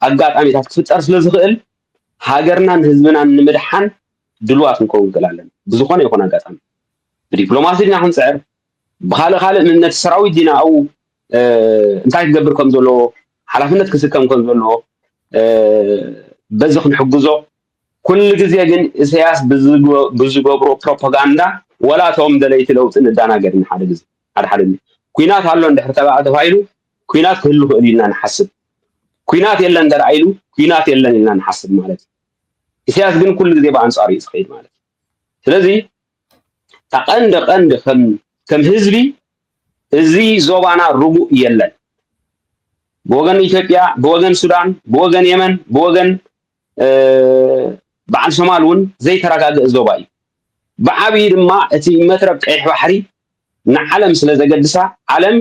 ኣጋጣሚታት ክፍጠር ስለ ዝኽእል ሃገርናን ህዝብናን ንምድሓን ድልዋት ክንከውን ንክእል ኣለና ብዝኾነ ይኹን ኣጋጣሚ ብዲፕሎማሲ ዲና ክንፅዕር ብካልእ ነቲ ሰራዊት ዲና ኣብኡ እንታይ ክገብር ከም ዘለዎ ሓላፍነት ክስከም ከም ዘለዎ በዚ ክንሕግዞ ኩሉ ግዜ ግን ኢሳያስ ብዝገብሮ ፕሮፓጋንዳ ወላ እቶም ደለይቲ ለውጢ ንዳናገር ሓደ ግዜ ሓደ ኩናት ኣሎ እንድሕር ተባሂሉ ኩናት ክህሉ ክእል ኢልና ንሓስብ ኩናት የለን እንድሕር ኢሉ ኩናት የለን ኢልና ንሓስብ ማለት እዩ ኢሳያስ ግን ኩሉ ግዜ ብኣንፃር እዩ ዝኸይድ ማለት እዩ ስለዚ ቀንዲ ከም ህዝቢ እዚ ዞባና ርጉእ የለን ብወገን ኢትዮጵያ ብወገን ሱዳን ብወገን የመን ብወገን በዓል ሶማል እውን ዘይተረጋግእ ዞባ እዩ ብዓብዪ ድማ እቲ መትረብ ቀይሕ ባሕሪ ንዓለም ስለ ዘገድሳ ዓለም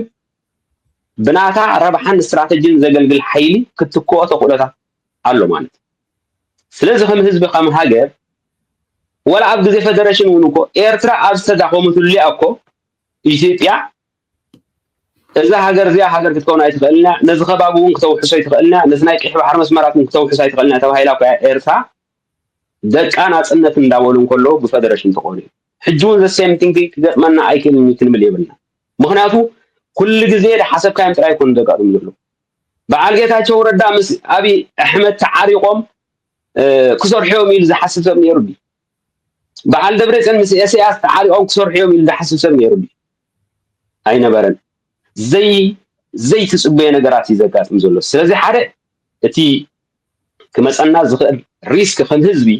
ብናታ ረብሓን ስትራቴጂን ዘገልግል ሓይሊ ክትከኦ ተኽእሎታት ኣሎ ማለት ስለዚ ከም ህዝቢ ከም ሃገር ወላ ኣብ ግዜ ፌደሬሽን እውን እኮ ኤርትራ ኣብ ዝተዳኸመትሉ እኮ ኢትዮጵያ እዛ ሃገር እዚኣ ሃገር ክትከውን ኣይትኽእልና ነዚ ከባቢ እውን ክተውሕሶ ኣይትኽእልና ነዚ ናይ ቀይሕ ባሕሪ መስመራት እውን ክተውሕሶ ኣይትኽእልና ተባሂላ እኳ ኤርትራ ደቃ ናፅነት እንዳበሉ እንከለዉ ብፌደሬሽን ተኾኑ እዩ ሕጂ እውን ዘሴምቲንግ ክገጥመና ኣይክእልን ክንብል የብልና ምክንያቱ ኩሉ ግዜ ሓሰብካዮም ጥራይ ይኮኑ ዘጋጥሙ ዘሎ በዓል ጌታቸው ረዳ ምስ ኣብይ ኣሕመድ ተዓሪቆም ክሰርሑ እዮም ኢሉ ዝሓስብ ሰብ ነይሩ ድዩ በዓል ደብረፅዮን ምስ ኢሳያስ ተዓሪቆም ክሰርሑ እዮም ኢሉ ዝሓስብ ሰብ ነይሩ ድዩ ኣይነበረን ዘይትፅበየ ነገራት እዩ ዘጋጥም ዘሎ ስለዚ ሓደ እቲ ክመፀና ዝኽእል ሪስክ ከም ህዝቢ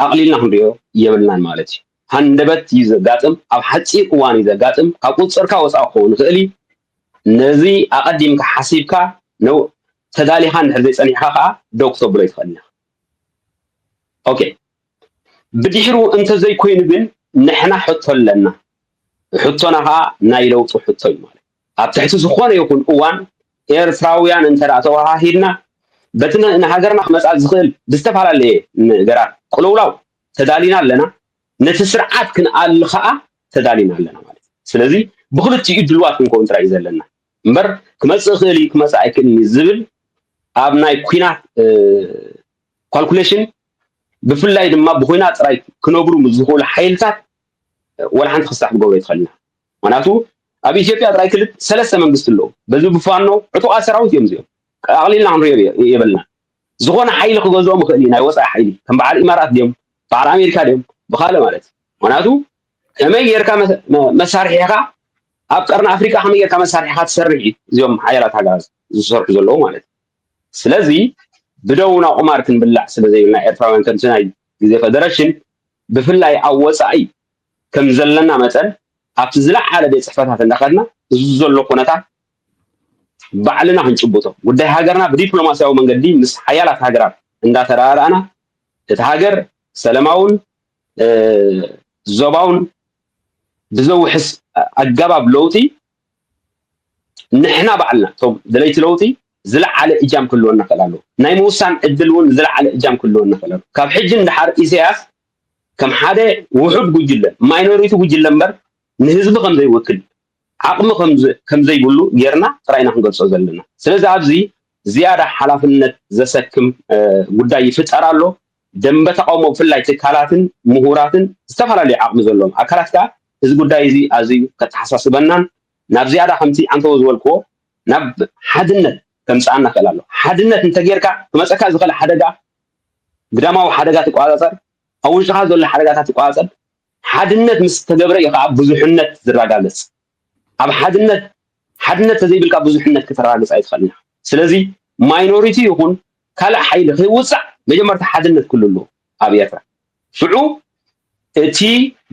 ኣቕሊልና ክንሪኦ የብልናን ማለት እዩ ሃንደበት እዩ ዘጋጥም ኣብ ሓፂር እዋን እዩ ዘጋጥም ካብ ቁፅርካ ወፃእ ክኸውን ይኽእል እዩ ነዚ ኣቐዲምካ ሓሲብካ ተዳሊኻ እንድሕር ዘይፀኒሕካ ከዓ ደው ክተብሎ ይትኽእል ኢኻ ኦኬ ብድሕሩ እንተዘይኮይኑ ግን ንሕና ሕቶ ኣለና ሕቶና ከዓ ናይ ለውጢ ሕቶ እዩ ማለት ኣብ ትሕቲ ዝኾነ ይኹን እዋን ኤርትራውያን እንተዳ ተዋሃሂድና በቲ ንሃገርና ክመፃ ዝኽእል ብዝተፈላለየ ነገራት ቅልውላው ተዳሊና ኣለና ነቲ ስርዓት ክንኣሊ ከዓ ተዳሊና ኣለና ማለት ስለዚ ብክልቲኡ ድልዋት ክንከውን ጥራይ እዩ ዘለና እምበር ክመፅእ ክእል እዩ ክመፅእ ኣይክእልን ዝብል ኣብ ናይ ኩናት ካልኩሌሽን ብፍላይ ድማ ብኩናት ጥራይ ክነብሩ ዝኽእሉ ሓይልታት ወላ ሓንቲ ክሳዕ ክገብሮ ይትኽእልና ምክንያቱ ኣብ ኢትዮጵያ ጥራይ ክልል 3 መንግስቲ ኣለዉ በዚ ብፋኖ ዕጡቃት ሰራዊት እዮም እዚኦም ኣቕሊልና ክንሪኦ የብልና زغون حيل خجوزو مخلينا يوصل حيلي كم بعد الإمارات ديم بعد أمريكا ديم بخاله مالت وناتو كم يركا مسارحها أبقرنا أفريقيا هم يركا مسارحها تسرعي زيهم حيلات حجاز زرق زلوا مالت سلزي بدونا عمر كن بالله سلزي لنا إرفعان كن سناي إذا فدرشن بفلاي أوصى أي كم زلنا مثلا أبتزلع على بيت صفتها تندخلنا زلوا قناتها بعلنا هنشبطه وده هاجرنا بديبلوماسية ومن قديم مس حيالات هاجرات عند ترى أنا تهاجر سلماون زباون بزو حس الجباب لوتي نحنا بعلنا طب دليت لوتي زلع على إجام كله النقلانه نايموسان الدلون زلع على إجام كله النقلانه كم حجن دحر إسياس كم حدا وحب جدا ماينوريتي جدا بر نهزب كم زي وكل عقم كم زي يقولوا غيرنا راينا نقص زلنا سلازي ابزي زياده حلافنت زسكم ጉዳይ ይፈጠራሉ ደንበ ተቃውሞ ፍላይ ተካላትን ምሁራትን ዝተፈላልዩ ዓቅሚ ዘለዎም አካላት ጋር እዚ ጉዳይ እዚ ኣዝዩ ከተሓሳስበናን ናብ ዝያዳ ከምቲ አንተ ወዝወልክዎ ናብ ሓድነት ከምፃና ከላሎ ሓድነት እንተጌርካ ክመፀካ ዝኽእል ሓደጋ ግዳማዊ ሓደጋ ትቋፃፀር ኣብ ውሽጥኻ ዘሎ ሓደጋታት ትቋፃፀር ሓድነት ምስ ተገብረ ይኸዓ ብዙሕነት ዝረጋገፅ ኣብ ሓድነት ተዘይብልካ ብዙሕነት ከተረጋገፅ ኣይትኽእልን ስለዚ ማይኖሪቲ ይኹን ካልእ ሓይሊ ከይውፃእ መጀመርታ ሓድነት ክልሉ ኣብ ኤርትራ ሽዑ እቲ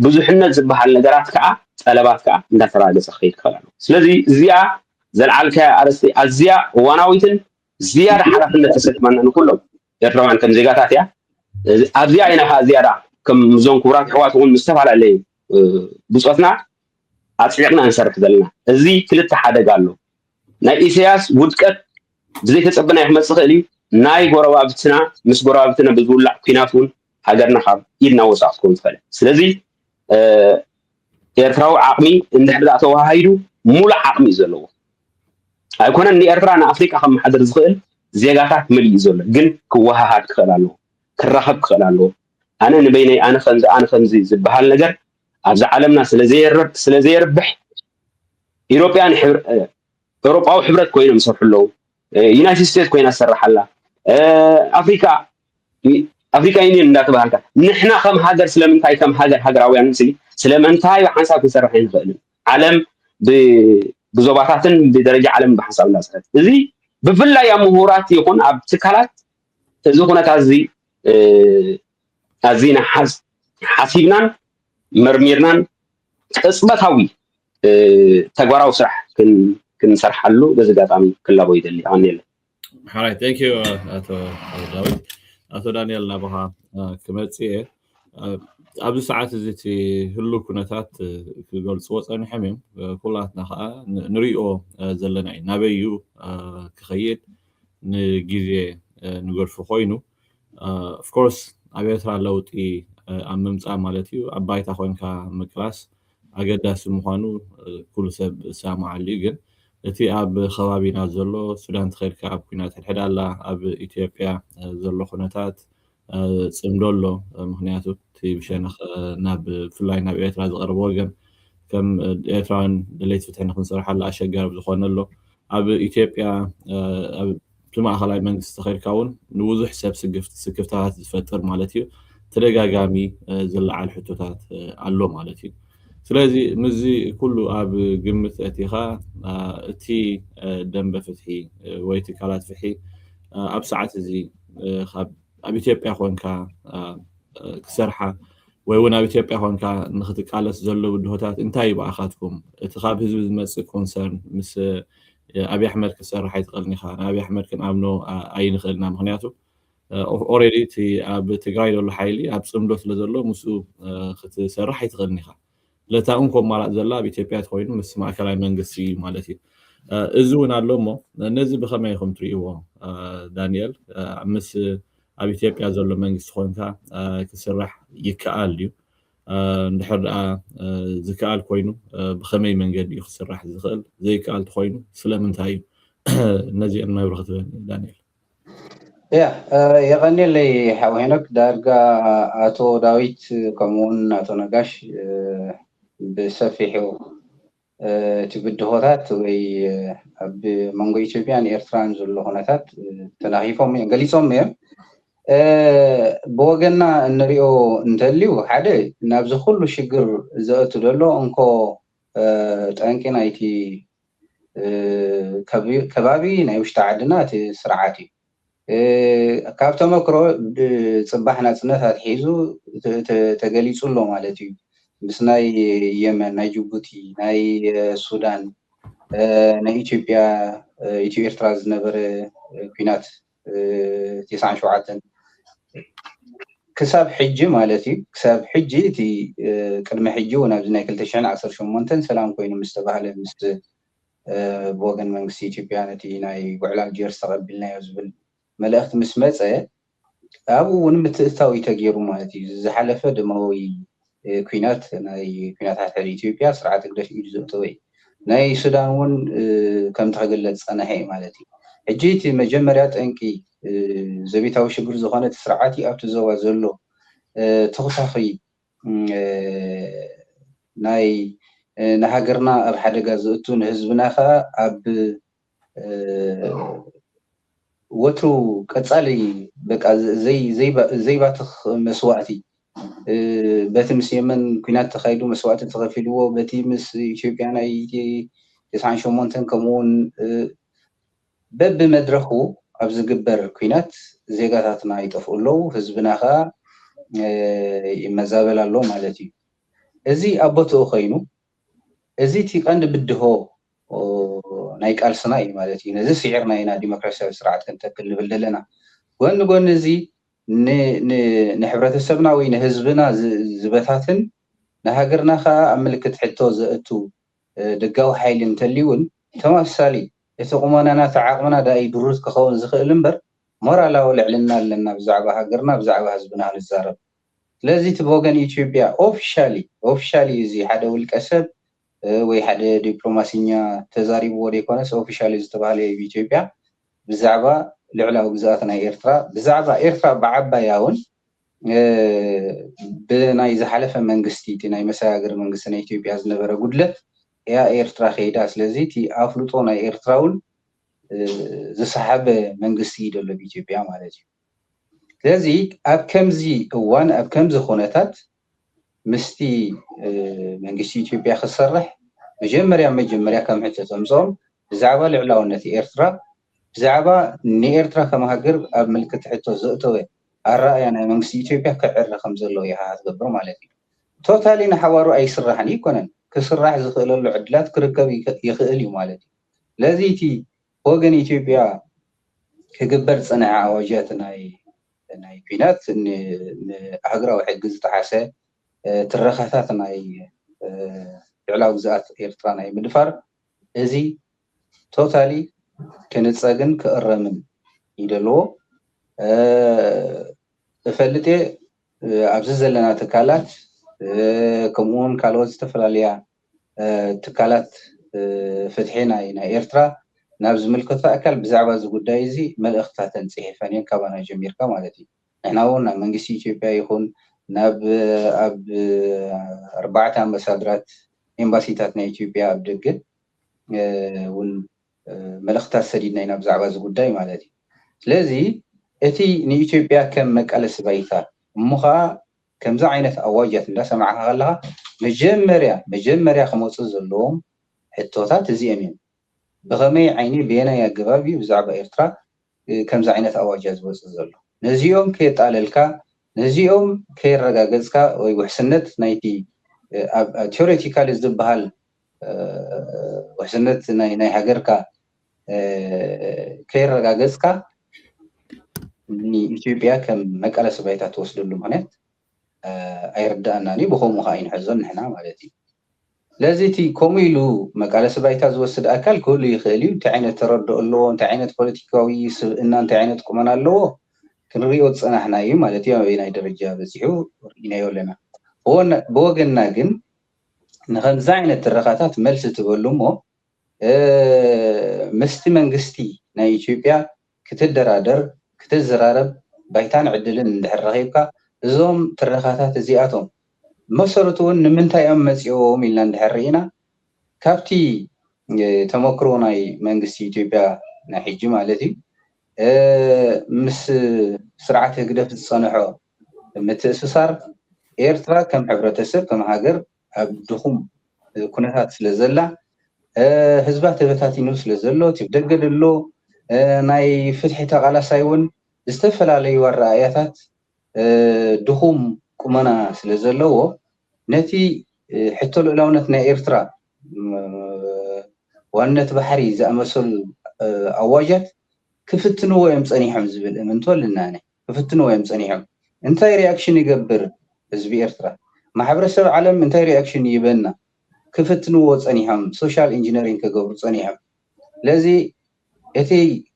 ብዙሕነት ዝበሃል ነገራት ከዓ ጠለባት ከዓ እንዳተረጋገፀ ክኸይድ ክኽእል ኣሎ ስለዚ እዚኣ ዘለዓልካ ኣርስቲ ኣዝያ እዋናዊትን ዝያዳ ሓላፍነት ተሰኪማና ንኩሎም ኤርትራውያን ከም ዜጋታት እያ ኣብዚኣ ኢና ዝያዳ ከም ዞን ክቡራት ኣሕዋት እውን ምስ ዝተፈላለዩ ብፆትና ኣፅዒቕና ንሰርሕ ዘለና እዚ ክልተ ሓደጋ ኣሎ ናይ ኢሳያስ ውድቀት ብዘይ ተፀብና ይክመፅእ ክእል እዩ ናይ ጎረባብትና ምስ ጎረባብትና ብዝውላዕ ኩናት እውን ሃገርና ካብ ኢድና ወፃእ ክትከውን ትኽእል ስለዚ ኤርትራዊ ዓቕሚ እንድሕር ተዋሃሂዱ ሙሉእ ዓቕሚ እዩ ዘለዎ ኣይኮነን ንኤርትራ ንኣፍሪቃ ከም መሓደር ዝኽእል ዜጋታት ምልእ እዩ ዘሎ ግን ክወሃሃድ ክኽእል ኣለዎ ክራኸብ ክኽእል ኣለዎ ኣነ ንበይነይ ኣነ ከምዚ ዝበሃል ነገር ኣብዚ ዓለምና ስለዘየርብሕ ኢሮጵያን ኤውሮጳዊ ሕብረት ኮይኖም ይሰርሑ ኣለዉ ዩናይትድ ስቴትስ ኮይና ትሰርሓላ ኣፍሪካ ዩኒየን እንዳተባሃልካ ንሕና ከም ሃገር ስለምንታይ ከም ሃገራውያን ምስሊ ስለምንታይ ብሓንሳብ ክንሰርሕ ኣይንኽእልን ዓለም ብዞባታትን ብደረጃ ዓለም ብሓንሳብ እንዳሰርሐት እዚ ብፍላይ ኣብ ምሁራት ይኹን ኣብ ትካላት እዚ ኩነታት እዚ ኣዝና ሓሲብናን መርሚርናን ቅፅበታዊ ተግባራዊ ስራሕ ክንሰርሓሉ በዚ ኣጋጣሚ ክላቦ ይደሊ ኣነለ ሓራይ ቴንክ ዩ ኣቶ ዳዊት ኣቶ ዳንኤል ናባኻ ክመፅእ ኣብዚ ሰዓት እዚ እቲ ህሉ ኩነታት ክገልፅዎ ፀኒሖም እዮም ኩላትና ከዓ ንሪኦ ዘለና እዩ ናበዩ ክኸይድ ንግዜ ንገድፉ ኮይኑ ኦፍኮርስ ኣብ ኤርትራ ለውጢ ኣብ ምምፃእ ማለት እዩ ኣብ ባይታ ኮይንካ ምቅላስ ኣገዳሲ ምዃኑ ኩሉ ሰብ ሰማዓሉ ግን እቲ ኣብ ከባቢና ዘሎ ሱዳን ተኸይድካ ኣብ ኩናት ሕድሕድ ኣላ ኣብ ኢትዮጵያ ዘሎ ኩነታት ፅምዶ ኣሎ ምክንያቱ እቲ ብሸነኽ ናብ ብፍላይ ናብ ኤርትራ ዝቐርብ ወገን ከም ኤርትራውያን ድሌት ፍትሒ ንክንሰርሓሉ ኣሸጋሪ ዝኾነሎ ኣብ ኢትዮጵያ ብማእኸላይ መንግስቲ ተኸይድካ እውን ንብዙሕ ሰብ ስክፍታት ዝፈጥር ማለት እዩ ተደጋጋሚ ዝለዓል ሕቶታት ኣሎ ማለት እዩ ስለዚ ምዚ ኩሉ ኣብ ግምት እቲኻ እቲ ደንበ ፍትሒ ወይ ትካላት ፍትሒ ኣብ ሰዓት እዚ ኣብ ኢትዮጵያ ኮንካ ክሰርሓ ወይ እውን ኣብ ኢትዮጵያ ኮንካ ንኽትቃለስ ዘሎ ውድሆታት እንታይ ይበኣኻትኩም እቲ ካብ ህዝቢ ዝመፅእ ኮንሰርን ምስ ኣብዪ ኣሕመድ ክሰርሕ ኣይትኽእልን ኢኻ ንኣብዪ ኣሕመድ ክንኣምኖ ኣይንኽእልና ምክንያቱ ኦልሬዲ እቲ ኣብ ትግራይ ዘሎ ሓይሊ ኣብ ፅምዶ ስለ ዘሎ ምስኡ ክትሰርሕ ኣይትኽእልን ኢኻ ለታ እንኮ ማራፅ ዘላ ኣብ ኢትዮጵያ ትኮይኑ ምስ ማእከላይ መንግስቲ ማለት እዩ እዚ እውን ኣሎ እሞ ነዚ ብኸመይ ኢኹም ትሪእዎ ዳንኤል ምስ ኣብ ኢትዮጵያ ዘሎ መንግስቲ ኮይንካ ክስራሕ ይከኣል ድዩ እንድሕር ደኣ ዝከኣል ኮይኑ ብኸመይ መንገዲ እዩ ክስራሕ ዝኽእል ዘይከኣል ተኮይኑ ስለምንታይ እዩ ነዚአን ማይ ብረኽትበኒ ዳንኤል የቀኒለይ ሓወይነክ ዳርጋ ኣቶ ዳዊት ከምኡውን ኣቶ ነጋሽ ብሰፊሑ ትብድሆታት ወይ ኣብ መንጎ ኢትዮጵያን ኤርትራን ዘሎ ኩነታት ተናኺፎም ገሊፆም እዮም ብወገና እንሪኦ እንተልዩ ሓደ ናብዚ ኩሉ ሽግር ዘእቱ ዘሎ እንኮ ጠንቂ ናይቲ ከባቢ ናይ ውሽጢ ዓድና እቲ ስርዓት እዩ ካብ ተመክሮ ፅባሕ ናፅነት ኣትሒዙ ተገሊፁሎ ማለት እዩ ምስ ናይ የመን ናይ ጅቡቲ ናይ ሱዳን ናይ ኢትዮጵያ ኢትዮ ኤርትራ ዝነበረ ኩናት 97 ክሳብ ሕጂ ማለት እዩ ክሳብ ሕጂ እቲ ቅድሚ ሕጂ ናብዚ ናይ 2018 ሰላም ኮይኑ ምስ ተባሃለ ምስ ብወገን መንግስቲ ኢትዮጵያ ነቲ ናይ ጉዕላል ጀርስ ተቐቢልናዮ ዝብል መልእኽቲ ምስ መፀ ኣብኡ እውን ምትእታው ተገይሩ ማለት እዩ ዝሓለፈ ደማዊ ኩናት ናይ ኩናታት ሕዚ ኢትዮጵያ ስርዓት ግደሽ ኢሉ ዘእተወ ናይ ሱዳን እውን ከም ተገለጽ ፀንሐ ማለት እዩ ሕጂ እቲ መጀመርያ ጠንቂ ዘቤታዊ ሽግር ዝኾነ እቲ ስርዓት ኣብቲ ዞባ ዘሎ ተኸታኺ ናይ ንሃገርና ኣብ ሓደጋ ዘእቱ ንህዝብና ከዓ ኣብ ወትሩ ቀፃሊ በቃ ዘይባትኽ መስዋእቲ በቲ ምስ የመን ኩናት ተኻይዱ መስዋእቲ ተኸፊልዎ በቲ ምስ ኢትዮጵያ ናይ 98 ከምኡውን በብመድረኹ ኣብ ዝግበር ኩናት ዜጋታትና ይጠፍኡ ኣለዉ ህዝብና ከዓ ይመዛበል ኣሎ ማለት እዩ እዚ ኣብ ቦትኡ ኮይኑ እዚ እቲ ቀንዲ ብድሆ ናይ ቃልስና እዩ ማለት እዩ ነዚ ስዒርና ኢና ዲሞክራሲያዊ ስርዓት ክንተክል ንብል ዘለና ጎኒ ጎኒ እዚ ንሕብረተሰብና ወይ ንህዝብና ዝበታትን ንሃገርና ከዓ ኣብ ምልክት ሕቶ ዘእቱ ደጋዊ ሓይሊ እንተልዩውን ተመሳሳሊ እቲ ቁመናና ተዓቕምና ዳኢ ብሩት ክኸውን ዝኽእል እምበር ሞራላዊ ልዕልና ኣለና ብዛዕባ ሃገርና ብዛዕባ ህዝብና ክንዛረብ ስለዚ እቲ ብወገን ኢትዮጵያ ኦፊሻሊ እዚ ሓደ ውልቀ ሰብ ወይ ሓደ ዲፕሎማሲኛ ተዛሪብዎ ዘይኮነስ ኦፊሻሊ ዝተባሃለ ኢትዮጵያ ብዛዕባ ልዕላዊ ግዝኣት ናይ ኤርትራ ብዛዕባ ኤርትራ ብዓባያ እውን ብናይ ዝሓለፈ መንግስቲ እቲ ናይ መሰጋገሪ መንግስቲ ናይ ኢትዮጵያ ዝነበረ ጉድለት ያ ኤርትራ ከይዳ ስለዚ እቲ ኣፍልጦ ናይ ኤርትራ እውን ዝሰሓበ መንግስቲ ይደሎ ብኢትዮጵያ ማለት እዩ ስለዚ ኣብ ከምዚ እዋን ኣብ ከምዚ ኩነታት ምስቲ መንግስቲ ኢትዮጵያ ክሰርሕ መጀመርያ ከም ሕቶ ተምፅኦም ብዛዕባ ልዕላውነት ኤርትራ ብዛዕባ ንኤርትራ ከም ሃገር ኣብ ምልክት ሕቶ ዘእተወ ኣረኣያ ናይ መንግስቲ ኢትዮጵያ ክዕረ ከም ዘለዎ ኢኻ ትገብር ማለት እዩ ቶታሊ ንሓባሩ ኣይስራሕን ይኮነን ክስራሕ ዝኽእለሉ ዕድላት ክርከብ ይኽእል እዩ ማለት እዩ ስለዚ እቲ ወገን ኢትዮጵያ ክግበር ዝፀንዐ ኣዋጃት ናይ ኩናት ንሃገራዊ ሕጊ ዝተሓሰ ትረኻታት ናይ ልዕላዊ ግዝኣት ኤርትራ ናይ ምድፋር እዚ ቶታሊ ክንፀግን ክእረምን ይደልዎ እፈልጥ ኣብዚ ዘለና ትካላት ከምኡውን ካልኦት ዝተፈላለያ ትካላት ፍትሒ ናይ ኤርትራ ናብ ዝምልከቶ ኣካል ብዛዕባ እዚ ጉዳይ እዚ መልእኽትታት ተንፅሒፈን እየን ካባና ጀሚርካ ማለት እዩ ንሕና እውን ናብ መንግስቲ ኢትዮጵያ ይኹን ናብ ኣብ 4 ኣምባሳደራት ኤምባሲታት ናይ ኢትዮጵያ ኣብ ደገ እውን መልእኽትታት ሰዲድና ኢና ብዛዕባ እዚ ጉዳይ ማለት እዩ ስለዚ እቲ ንኢትዮጵያ ከም መቃለሲ ባይታ እሞ ከዓ ከምዚ ዓይነት ኣዋጃት እንዳሰማዕካ ከለካ መጀመርያ ክመፅእ ዘለዎም ሕቶታት እዚኦም እዮም ብኸመይ ዓይኒ ብየናይ ኣገባብ እዩ ብዛዕባ ኤርትራ ከምዚ ዓይነት ኣዋጃት ዝወፅእ ዘሎ ነዚኦም ከየጣለልካ ነዚኦም ከየረጋገፅካ ወይ ውሕስነት ናይቲ ቴዎሬቲካሊ ዝበሃል ውሕስነት ናይ ሃገርካ ከየረጋገፅካ ንኢትዮጵያ ከም መቃለሲ ባይታ ትወስደሉ ምክንያት ኣይርዳእናኒ ብከምኡ ከዓ ይንሕዞን ንሕና ማለት እዩ ስለዚ እቲ ከምኡ ኢሉ መቃለሲ ባይታ ዝወስድ ኣካል ክህሉ ይኽእል እዩ እንታይ ዓይነት ተረድኦ ኣለዎ እንታይ ዓይነት ፖለቲካዊ ስብእና እንታይ ዓይነት ቁመና ኣለዎ ክንሪኦ ዝፀናሕና እዩ ማለት እዩ ኣብ ናይ ደረጃ በፂሑ ርኢናዮ ኣለና ብወገንና ግን ንከምዚ ዓይነት ትረኻታት መልሲ ትበሉ እሞ ምስቲ መንግስቲ ናይ ኢትዮጵያ ክትደራደር ክትዘራረብ ባይታን ዕድልን እንድሕር ረኺብካ እዞም ትረኻታት እዚኣቶም መሰረቱ እውን ንምንታይ እዮም መፂኦም ኢልና እንድሕር ርኢና كابتي تمكرو ناي منغستي إثيوبيا نحجي مالتي مس سرعة هجدة الصنعة متأسسار إيرترا كم حبرتسب كم هاجر أبدهم كنتات سلزلة حزبات تبتاتينو سلزلو تبدقد اللو ناي فتح تغالا سايون استفل علي والرأياتات دخوم كمانا سلزلو نتي حتى الأولونات نا إيرترا وأنت بحري زي أمسل أواجت كفتنو ويمسانيهم زبل منتو لنا كفتنو ويمسانيهم انتاي رياكشن يقبر حزبي إيرترا ما حبرسب عالم انتاي رياكشن يبنى كفتنو وصانيهم سوشيال انجينيرينج كقبر صانيهم لذي اتي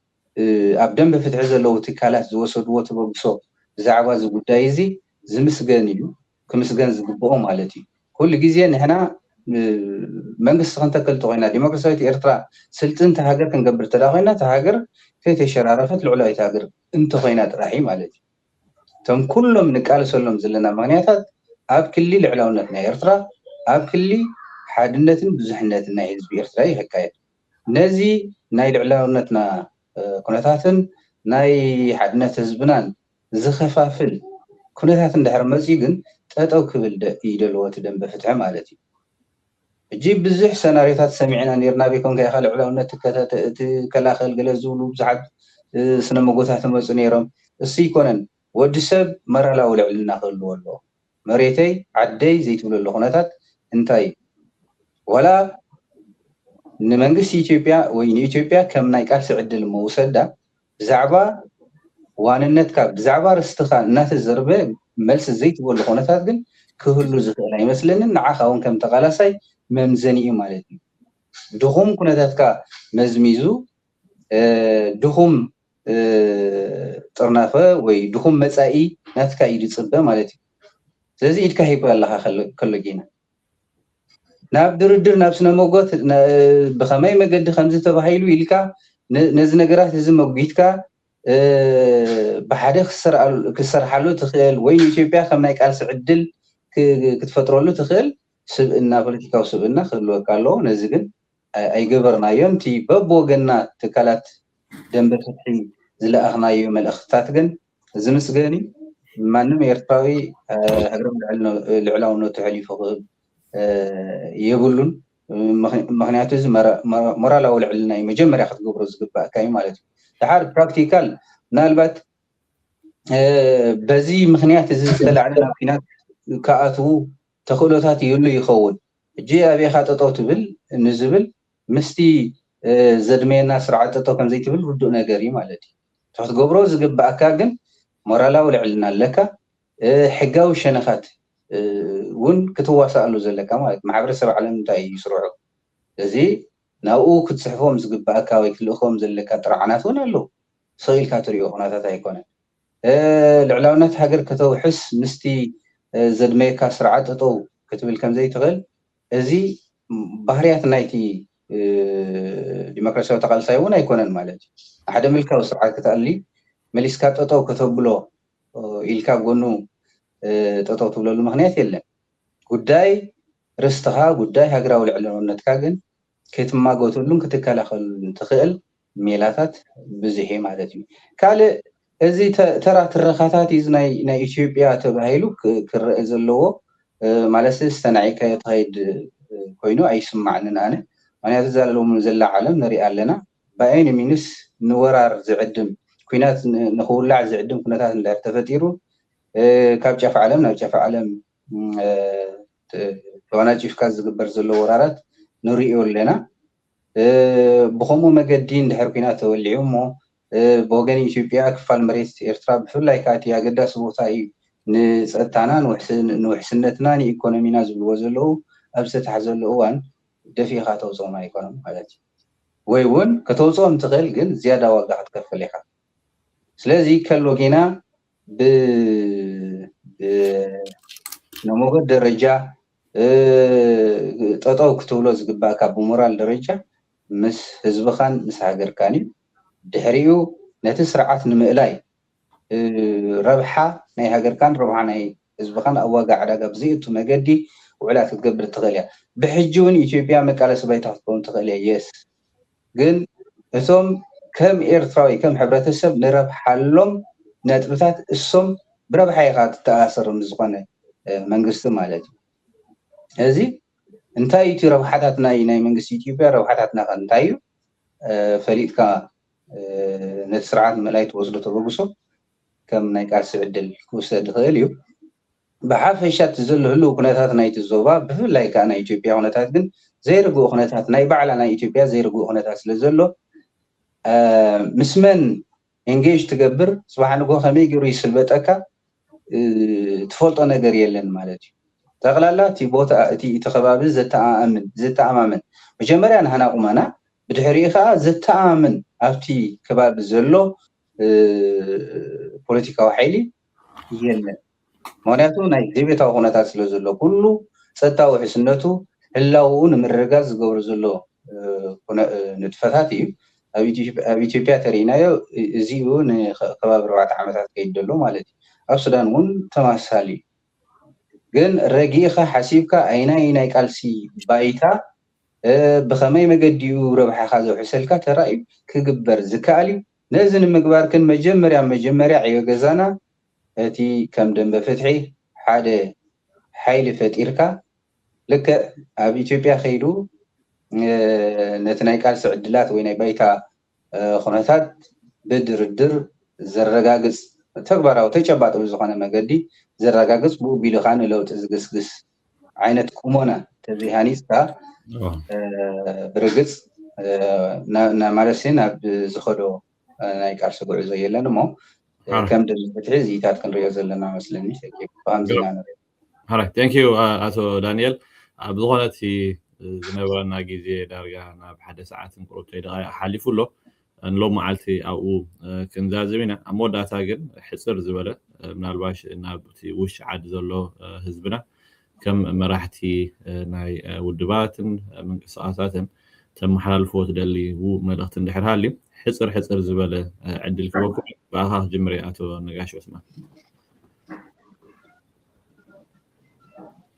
ابدن بفتح زلو تكالات زوسدو تبغسو زعبا زغدايزي زمسغنيو كمسغن زغبو مالتي كل غيزي نحنا መንግስት ከንተከልቶ ኮይና ዲሞክራሲያዊት ኤርትራ ስልጥን ተሃገር ክንገብር ተዳኺና ተሃገር ከይተሸራረፈት ልዕላዊት ሃገር እንተ ኮይና ጥራሒ ማለት እዩ ቶም ኩሎም ንቃልሰሎም ዘለና ምክንያታት ኣብ ክሊ ልዕላውነት ናይ ኤርትራ ኣብ ክሊ ሓድነትን ብዙሕነትን ናይ ህዝቢ ኤርትራ ይካየድ ነዚ ናይ ልዕላውነትና ኩነታትን ናይ ሓድነት ህዝብናን ዝኸፋፍል ኩነታት እንድሕር መፅኡ ግን ጠጠው ክብል ይደልዎ ትደንበ ፍትሒ ማለት እዩ جيب بزح سيناريوهات سمعنا نيرنا بيكون كي خلع لونا تكلاخل جلزول وبزحد سنة موجودات مسؤوليرهم السيكونن ودسب مرة لا ولا علنا خلوا والله مريتي عدي زيت ولا اللغنات انتاي ولا نمنجس إثيوبيا وين إثيوبيا كم نايكال سعد الموسدة زعبا وان النت كاب زعبا رستخان الناس الزربة ملس الزيت ولا اللغنات جن كهلو زخلا مثلاً نعاقون كم تقالساي ممزني مالتي دخوم كنتاتك مزميزو دخوم طرنافه وي دخوم مسائي ناتكا يدصبه مالتي ስለዚህ ኢድካ ይባላህ ከለጊና ናብ ድርድር ናብ ስነ መጎት በኸመይ መገዲ ከምዚ ተባሂሉ ኢልካ ነዚ ነገራት እዚ መጉይትካ ብሓደ ክሰርሓሉ ትኽእል ወይ ኢትዮጵያ ከም ናይ ቃልሲ ዕድል ክትፈጥረሉ ትኽእል سبنا بوليتيكاو سبنا خلوا كالو نزجن أي جبرنا ينتي باب وجنا تكالات دنب فتحي زلا أخنا يوم الأختات جن زمسجني ما نم يرتوي هجرم العلاون وتعلي فوق يقولون مغنياتوز مرة لو العلنا يمجمر ياخذ جبر زقبا كاي مالتي تعرف براكتيكال نالبت بزي مغنيات زي علينا فينات كأتو تخلوتات يلو يخون جي أبي خاططو تبل نزبل مستي زدمينا سرعة تطو كم زي تبل ردو نقاري مالتي تحت قبرو زقب أكاقن مرالا ولعلنا لك حقاو شنخات ون كتواسا ألو زلكا مالت محابر سبع علم تاي يسرعو زي ناو كتسحفوهم زقب أكاوي كلوخوهم زلكا ترعناتون ألو صغيل كاتريو هنا تاي كونن العلاونات هاجر كتو حس مستي زدميكا سرعة تطو كتبل كم زي تغل ازي بحريات نايتي ديمقراطية وتقال سايونا يكونن مالتي أحد ملكا وسرعة كتقلي مليسكا تطو كتبلو إلكا قنو تطو تبلو المغنيات يلا قداي رستها قداي هاقرا والعلم نتكاقن كيتما قوتلون كتكالاخل تخيل ميلاتات بزيحي مالتي كالي ازي ترى ترخاتات نا إثيوبيا تبهيلو كرئ زلوه مالسي استنعيكا يتغيد كوينو أي سمعنا أنا أنا يتزاللو من زل عالم نريئا لنا بأين مينس نورار زعدم كوينات نخولع زعدم كوناتات اللي ارتفتيرو كاب جاف عالم ناب جاف عالم وانا جيف كاز قبر زلو ورارات نريئو لنا بخمو مقدين دحر كوينات توليومو بوغن إثيوبيا كفال مريت إرترا بفلاي كاتي أقداس بوتاي نسأتانا نوحسنتنا إيكونومينا زبلوزلو أبسط حزلو وان دفيقا توصو ما إيكونوم حالاتي ويون كتوصو امتغل جن زيادة واقعات كفليخا سلازي كالوغينا نموغد درجة تطاو كتولو زقباكا بمورال درجة مس هزبخان مس هاجر كاني دحريو نتسرعات نمئلاي ربحة ناي هاجر كان ربحة ناي إزبخان أواقع على قبزيت ومجدي ውዕላት ክትገብር ትኽእል እያ ብሕጂ እውን ኢትዮጵያ መቃለሲ ባይታ ክትከውን ትኽእል እያ የስ ግን እቶም ከም ኤርትራዊ ከም ሕብረተሰብ ንረብሓሎም ነጥብታት እሶም ብረብሓ ኢኻ ትተኣሰር ዝኾነ መንግስቲ ማለት እዩ እዚ እንታይ እቲ ረብሓታት ናይ መንግስቲ ኢትዮጵያ ረብሓታትና እንታይ እዩ ፈሊጥካ ነቲ ስርዓት መላይ ትወስዶ ተበግሶ ከም ናይ ቃልሲ ዕድል ክውሰድ ይኽእል እዩ ብሓፈሻ ዘሎ ህልው ኩነታት ናይቲ ዞባ ብፍላይ ከዓ ናይ ኢትዮጵያ ኩነታት ግን ዘይርግኡ ኩነታት ናይ ባዕላ ናይ ኢትዮጵያ ዘይርግኡ ኩነታት ስለ ዘሎ ምስመን ኤንጌጅ ትገብር ስባሕ ንጎ ከመይ ገይሩ ይስልበጠካ ትፈልጦ ነገር የለን ማለት እዩ ጠቕላላ እቲ ቦታ እቲ ከባቢ ዘተኣማምን መጀመርያ ንሃና ቁመና ብድሕሪኡ ከዓ ዘተኣማምን ኣብቲ ከባቢ ዘሎ ፖለቲካዊ ሓይሊ የለን ምክንያቱ ናይ ዘይቤታዊ ኩነታት ስለ ዘሎ ኩሉ ፀጥታዊ ውሕስነቱ ህላውኡ ንምርግጋዝ ዝገብሩ ዘሎ ንጥፈታት እዩ ኣብ ኢትዮጵያ ተሪእናዮ እዚኡ ንከባቢ 4 ዓመታት ከይድ ዘሎ ማለት እዩ ኣብ ሱዳን እውን ተመሳሳሊ ግን ረጊእኻ ሓሲብካ ናይ ቃልሲ ባይታ ብኸመይ መገዲኡ ረብሓኻ ዘውሕሰልካ ተራእዩ ክግበር ዝከኣል እዩ ነዚ ንምግባር ግን መጀመርያ ዕዮ ገዛና እቲ ከም ደንበ ፍትሒ ሓደ ሓይሊ ፈጢርካ ልክዕ ኣብ ኢትዮጵያ ከይዱ ነቲ ናይ ቃልሲ ዕድላት ወይ ናይ ባይታ ኩነታት ብድርድር ዘረጋግፅ ተግባራዊ ተጨባጢ ብዝኾነ መገዲ ዘረጋግፅ ብኡ ቢልኻ ንለውጢ ዝግስግስ ዓይነት ቁሞና ተዘይሃኒፅካ ብርግፅ ማለት ናብ ዝኸዶ ናይ ቃልሲ ጉዕዞ የለን እሞ ከም ደንበ ፍትሒ እዚታት ክንሪኦ ዘለና መስለኒ ብከምዚና ንሪኦ All right, thank you አቶ ዳንኤል ኣብ ዝኾነት ዝነበረና ግዜ ዳርጋ ናብ ሓደ ሰዓትን ቁርብተይ ደቂቃ ሓሊፉሎ ንሎም መዓልቲ ኣብኡ ክንዛዝብ ኢና ኣብ መወዳእታ ግን ሕፅር ዝበለ ምናልባሽ ናብቲ ውሽጢ ዓዲ ዘሎ ህዝብና ከም መራሕቲ ናይ ውድባትን ምንቅስቃሳትን ተመሓላልፎ ትደልይዎ መልእኽቲ እንድሕር ሃልዩ ሕፅር ዝበለ ዕድል ክበኩም ብኣኻ ክጅምር ኣቶ ነጋሽ ዑስማን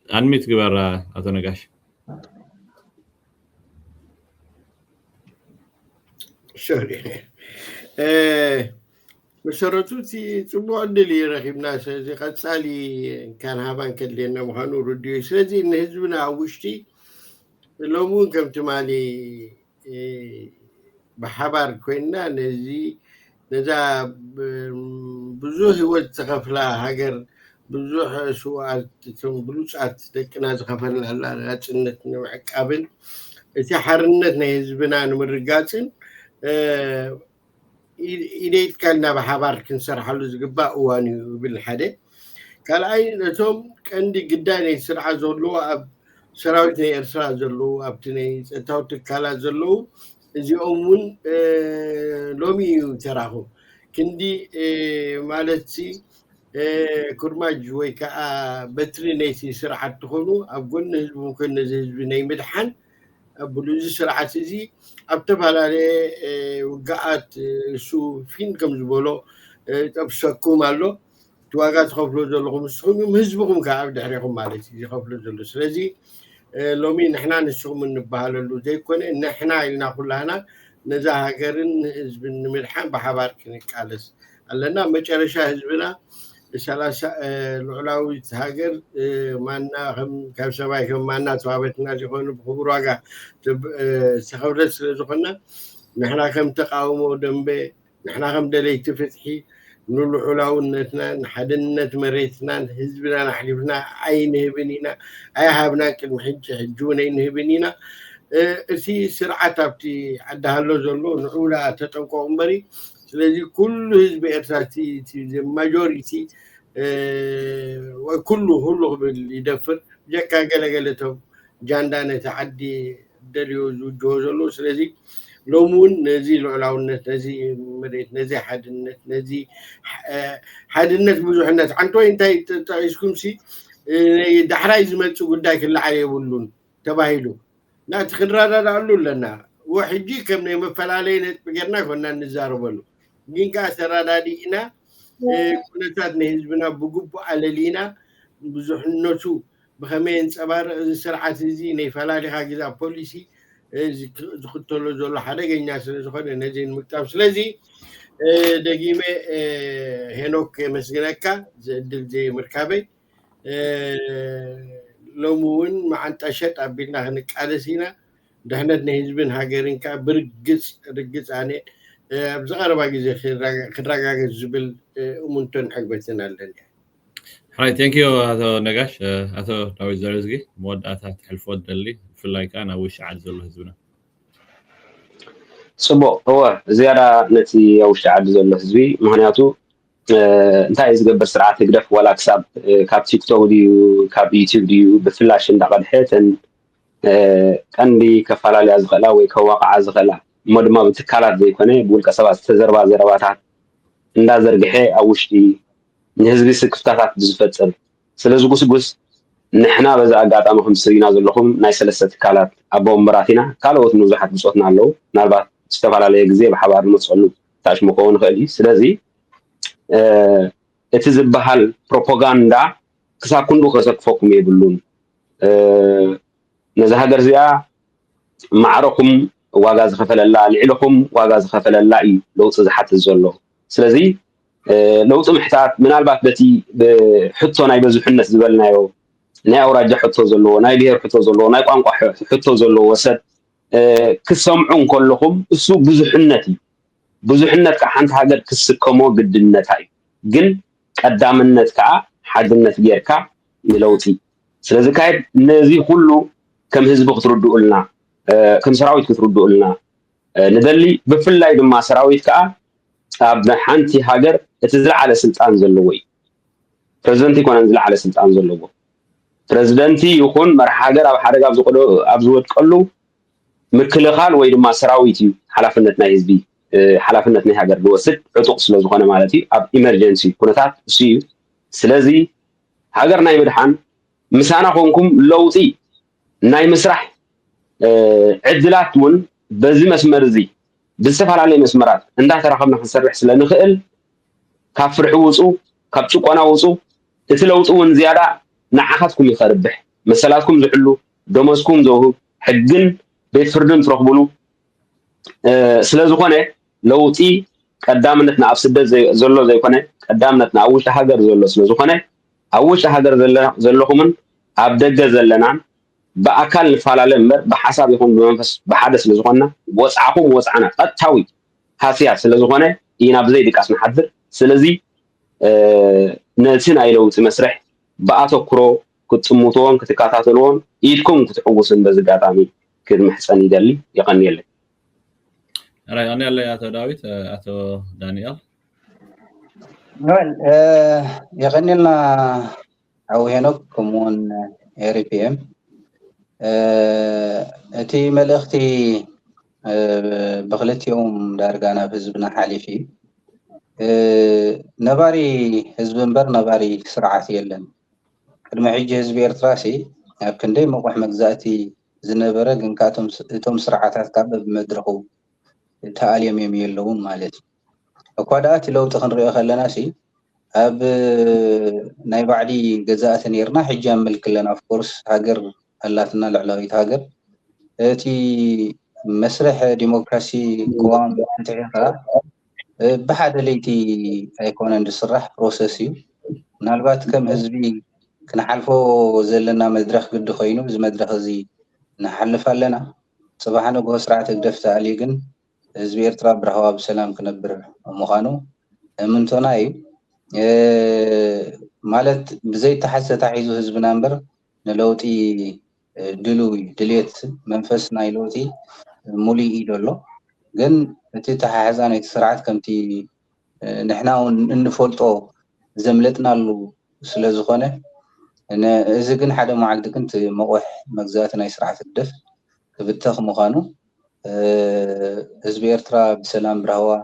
አንሚት ግበር አቶ ነጋሽ ሾሪ መሰረቱ ጽቡቅ ዕድል ይረኺብና ስለዚ ቀጻሊ ካን ሃባን ከለና ምዃኑ ርድዩ ስለዚ ንህዝብና ውሽጢ ሎሙን ከም ትማሊ ብሓባር ኮይና ነዛ ብዙ ህይወት ተኸፍላ ሃገር ብዙሕ ስዋዕትን ብሉፃት ደቅና ዝኸፈልና ናጽነት ንምዕቃብን እቲ ሓርነት ናይ ህዝብና ንምርጋፅን ኢደይትካልና ብሓባር ክንሰርሓሉ ዝግባእ እዋን እዩ ብል ሓደ ካልኣይ ነቶም ቀንዲ ግዳይ ናይ ስርዓት ዘለዎ ኣብ ሰራዊት ናይ ኤርትራ ዘለዉ ኣብቲ ናይ ፀጥታዊ ትካላት ዘለዉ እዚኦም እውን ሎሚ እዩ ተራኽቡ ክንዲ ማለት ኩርማጅ ወይ ከዓ በትሪ ናይቲ ስርዓት ትኾኑ ኣብ ጎኒ ህዝቢ ኮነ ነዚ ህዝቢ ናይ ምድሓን ብሉዚ ስርዓት እዚ ኣብ ተፈላለየ ውግኣት እሱ ፊን ከም ዝበሎ ጠብሰኩም ኣሎ እቲ ዋጋ ትኸፍሎ ዘለኹም ንስኹም ህዝብኩም ከዓ ኣብ ድሕሪኹም ማለት እዩ ዝኸፍሎ ዘሎ ስለዚ ሎሚ ንሕና ንስኹም እንበሃለሉ ዘይኮነ ንሕና ኢልና ኩላህና ነዛ ሃገርን ህዝብን ንምድሓን ብሓባር ክንቃለስ ኣለና መጨረሻ ህዝብና ሰላሳ ልዑላዊት ሃገር ማና ካብ ሰማይ ከም ማና ተዋበትና ዝኾኑ ብክቡር ዋጋ ዝተኸብረት ስለ ዝኾነ ንሕና ከም ተቃውሞ ደንበ ንሕና ከም ደለይቲ ፍትሒ ንልዑላውነትና ንሓድነት መሬትናን ህዝብና ኣሕሊፍና ኣይንህብን ኢና ኣይሃብና ቅድሚ ሕጂ እውን ኣይንህብን ኢና እቲ ስርዓት ኣብቲ ዓዳሃሎ ዘሎ ንዑላ ተጠንቀቑ እምበሪ ስለዚ ኩሉ ህዝቢ ኤርትራ ማጆሪቲ ኩሉ ክብል ይደፍር ጀካ ገለገለቶም ጃንዳ ነቲ ዓዲ ደልዮ ዝውጅሆ ዘሎ ስለዚ ሎሚ እውን ነዚ ልዑላውነት ነዚ መሬት ነዚ ሓድነት ብዙሕነት ዓንቶይ እንታይ ጠቂስኩምሲ ዳሕራይ ዝመፅእ ጉዳይ ክለዓል የብሉን ተባሂሉ ናቲ ክንረዳዳእሉ ኣለና ወሕጂ ከም ናይ መፈላለየ ነጥቢ ጌርና ኮና እንዛረበሉ ግን ከዓ ተረዳዲእና ኩነታት ናይ ህዝብና ብግቡእ ኣለሊና ብዙሕነቱ بخمي انصبار سرعه زي ني فلالي جزا بوليسي ዝክተሎ ዘሎ ሓደገኛ ስለ ዝኾነ ነዚ ንምክታብ ስለዚ ደጊመ ሄኖክ መስግነካ ዝዕድል ዘይምርካበይ ሎሚ እውን መዓንጣ ሸጥ ኣቢልና ክንቃለስ ኢና ድሕነት ንህዝብን ሃገርን ከዓ ብርግፅ ኣነ ኣብ ዝቐረባ ግዜ ክረጋገፅ ዝብል እሙንቶን ሕግበትን ኣለኒ Hi, thank you, Ato Nagash. Ato Dawid Zarzgi, መወዳእታ ትሕልፎ ደሊ ብፍላይ ከዓ ናብ ውሽጢ ዓዲ ዘሎ ህዝብና ጽቡቕ هو ዝያዳ ነቲ ኣብ ውሽጢ ዓዲ ዘሎ ህዝቢ ምክንያቱ እንታይ እዩ ዝገብር ስርዓት ይግደፍ ወላ ክሳብ ካብ ቲክቶክ ድዩ ካብ ዩቲዩብ ድዩ ብፍላሽ እንዳቐድሐተን ቀንዲ ከፈላለያ ዝኽእላ ወይ ከዋቕዓ ዝኽእላ እሞ ድማ ብትካላት ዘይኮነ ብውልቀ ሰባት ዝተዘርባ ዘረባታት እንዳዘርግሐ ኣብ ውሽጢ ንህዝቢ ስክፍታታት ዝፈጽም ስለዚ ጉስጉስ ንሕና በዛ ኣጋጣሚ ከምስሪና ዘለኹም ናይ ሰለስተ ትካላት ኣቦ ወንበራት ኢና ካልኦት ንብዙሓት ብፆትና ኣለዉ ምናልባት ዝተፈላለየ ግዜ ብሓባር ንመፅሉ ታሽሙ ክኸውን ይኽእል እዩ ስለዚ እቲ ዝበሃል ፕሮፓጋንዳ ክሳብ ክንዱ ከሰክፈኩም የብሉን ነዚ ሃገር እዚኣ ማዕረኩም ዋጋ ዝኸፈለላ ልዕልኩም ዋጋ ዝኸፈለላ እዩ ለውጢ ዝሓትት ዘሎ ስለዚ ለውጢ ምሕታት ምናልባት በቲ ብሕቶ ናይ በዝሕነት ዝበልናዮ ናይ ኣውራጃ ሕቶ ዘለዎ ናይ ብሄር ሕቶ ዘለዎ ናይ ቋንቋ ሕቶ ዘለዎ ሰብ ክሰምዑ እንከለኹም እሱ ብዙሕነት እዩ ብዙሕነት ከዓ ሓንቲ ሃገር ክስከሞ ግድነታ እዩ ግን ቀዳምነት ከዓ ሓድነት ጌርካ ንለውጢ ስለዚ ካይድ ነዚ ኩሉ ከም ህዝቢ ክትርድኡልና ከም ሰራዊት ክትርድኡልና ንደሊ ብፍላይ ድማ ሰራዊት ከዓ ኣብ ሓንቲ ሃገር እቲ ዝለዓለ ስልጣን ዘለዎ እዩ ፕረዚደንት ይኮነን ዝለዓለ ስልጣን ዘለዎ ፕረዚደንቲ ይኹን መራሒ ሃገር ኣብ ሓደጋ ኣብ ዝወድቀሉ ምክልኻል ወይ ድማ ሰራዊት እዩ ሓላፍነት ናይ ህዝቢ ሓላፍነት ናይ ሃገር ዝወስድ ዕጡቕ ስለ ዝኾነ ማለት እዩ ኣብ ኢመርጀንሲ ኩነታት እሱ እዩ ስለዚ ሃገር ናይ ምድሓን ምሳና ኮንኩም ለውጢ ናይ ምስራሕ ዕድላት እውን በዚ መስመር እዚ ብዝተፈላለየ መስመራት እንዳተራኸብና ክንሰርሕ ስለንኽእል ካብ ፍርሒ ውፁ ካብ ጭቆና ውፁ እቲ ለውጢ እውን ዝያዳ ንዓኻትኩም ይኸርብሕ መሰላትኩም ዝሕሉ ደመወዝኩም ዘውህብ ሕግን ቤት ፍርድን ትረኽብሉ ስለ ዝኾነ ለውጢ ቀዳምነትና ኣብ ስደት ዘሎ ዘይኮነ ቀዳምነትና ኣብ ውሽጢ ሃገር ዘሎ ስለ ዝኾነ ኣብ ውሽጢ ሃገር ዘለኹምን ኣብ ደገ ዘለናን ብኣካል ንፈላለ እምበር ብሓሳብ ይኹን ብመንፈስ ብሓደ ስለ ዝኾንና ወፃዕኹም ወፃዕና ቀጥታዊ ሃስያት ስለ ዝኾነ ኢና ብዘይ ድቃስ ንሓድር ስለዚ ነቲ ናይ ለውጢ መስርሕ ብኣተኩሮ ክትፅምትዎን ክትከታተልዎን ኢድኩም ክትሕውስን በዚ ኣጋጣሚ ክድምሕፀን ይደሊ ይቐኒየለይ ቀኒየለይ ኣቶ ዳዊት ኣቶ ዳንኤል يغني لنا أو هناك كمون RPM أتي ملختي بغلت يوم دارجانا بحزبنا حالفي نباري حزب بر نباري سرعة يلن المعيج حزب إرتراسي يمكن دي موقع مجزاتي زنبرة جن كاتم توم سرعات كاب بمدرخو تعاليم يميلون مالت أقوادات لو تخنري خلنا شيء أب ناي بعدي جزاء نيرنا حجام ملك لنا of course هاجر هلاتنا العلاوي هاجر تي مسرح ديمقراطي قوام تحقيقها بحد ليتي هيكون عند الصراح بروسيسي نالبات كم حزبي كنحلفو زلنا مدرخ قد خوينو بز مدرخ زي نحلف لنا صباحا نقول سرعة قدفت عليقن حزبي إرترا برهوا بسلام كنبر مخانو من توناي مالت بزي تحسة تحيزو حزبنا نبر نلوتي دلوي دليت منفس نايلوتي مولي إيدولو جن تي تحازاني سرعات كمتي نحنا نفولتو زملتنا لو سلازخونه أنا إذا كن حدا معك كنت موح مجزاتنا سرعة الدف تبتخ مخانو حزب إرترا بسلام برهوا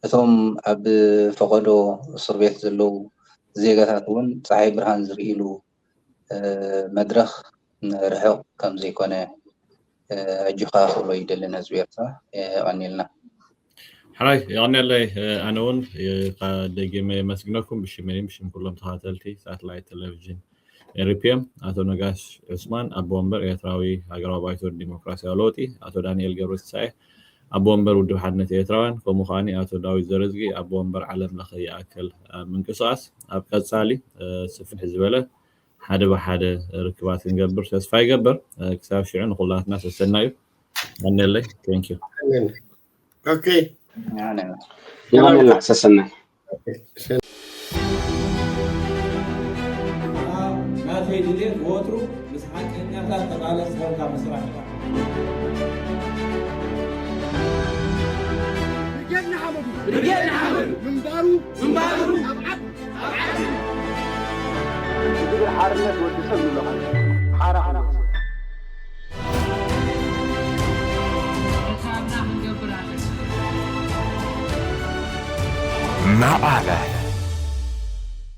ثم أب فقدو صربيت زلو زيغاتون صاحب برهان زريلو مدرخ رحق كم زي كونه أجخا خلو يدلنا حزب إرترا عنيلنا حراي يعني اللي أنا ون قد جيم مسجنكم بشمالين بشم كلهم تهاتلتي ساتلايت تلفزيون RPM أتو نجاش عثمان أبو أمبر يتراوي أجرا بايتو الديمقراطية لوتي أتو دانيال جروس ساي أبو أمبر ودو حدنا يتراون كمخاني أتو داوي زرزقي أبو أمبر علم لخي أكل من قصاص أبقى سالي سفن حزبله حدا بحدا ركبات نقبر تسفاي قبر كساب شعون خلات ناس السنايب غني لي ثانك يو اوكي يلا نلعب سسنا ما في جديد ووترو بس حق إنها لا تقال سهل كمسرح رجالنا حمدوا من بارو أبعد حارنت ودسم له حارة معبد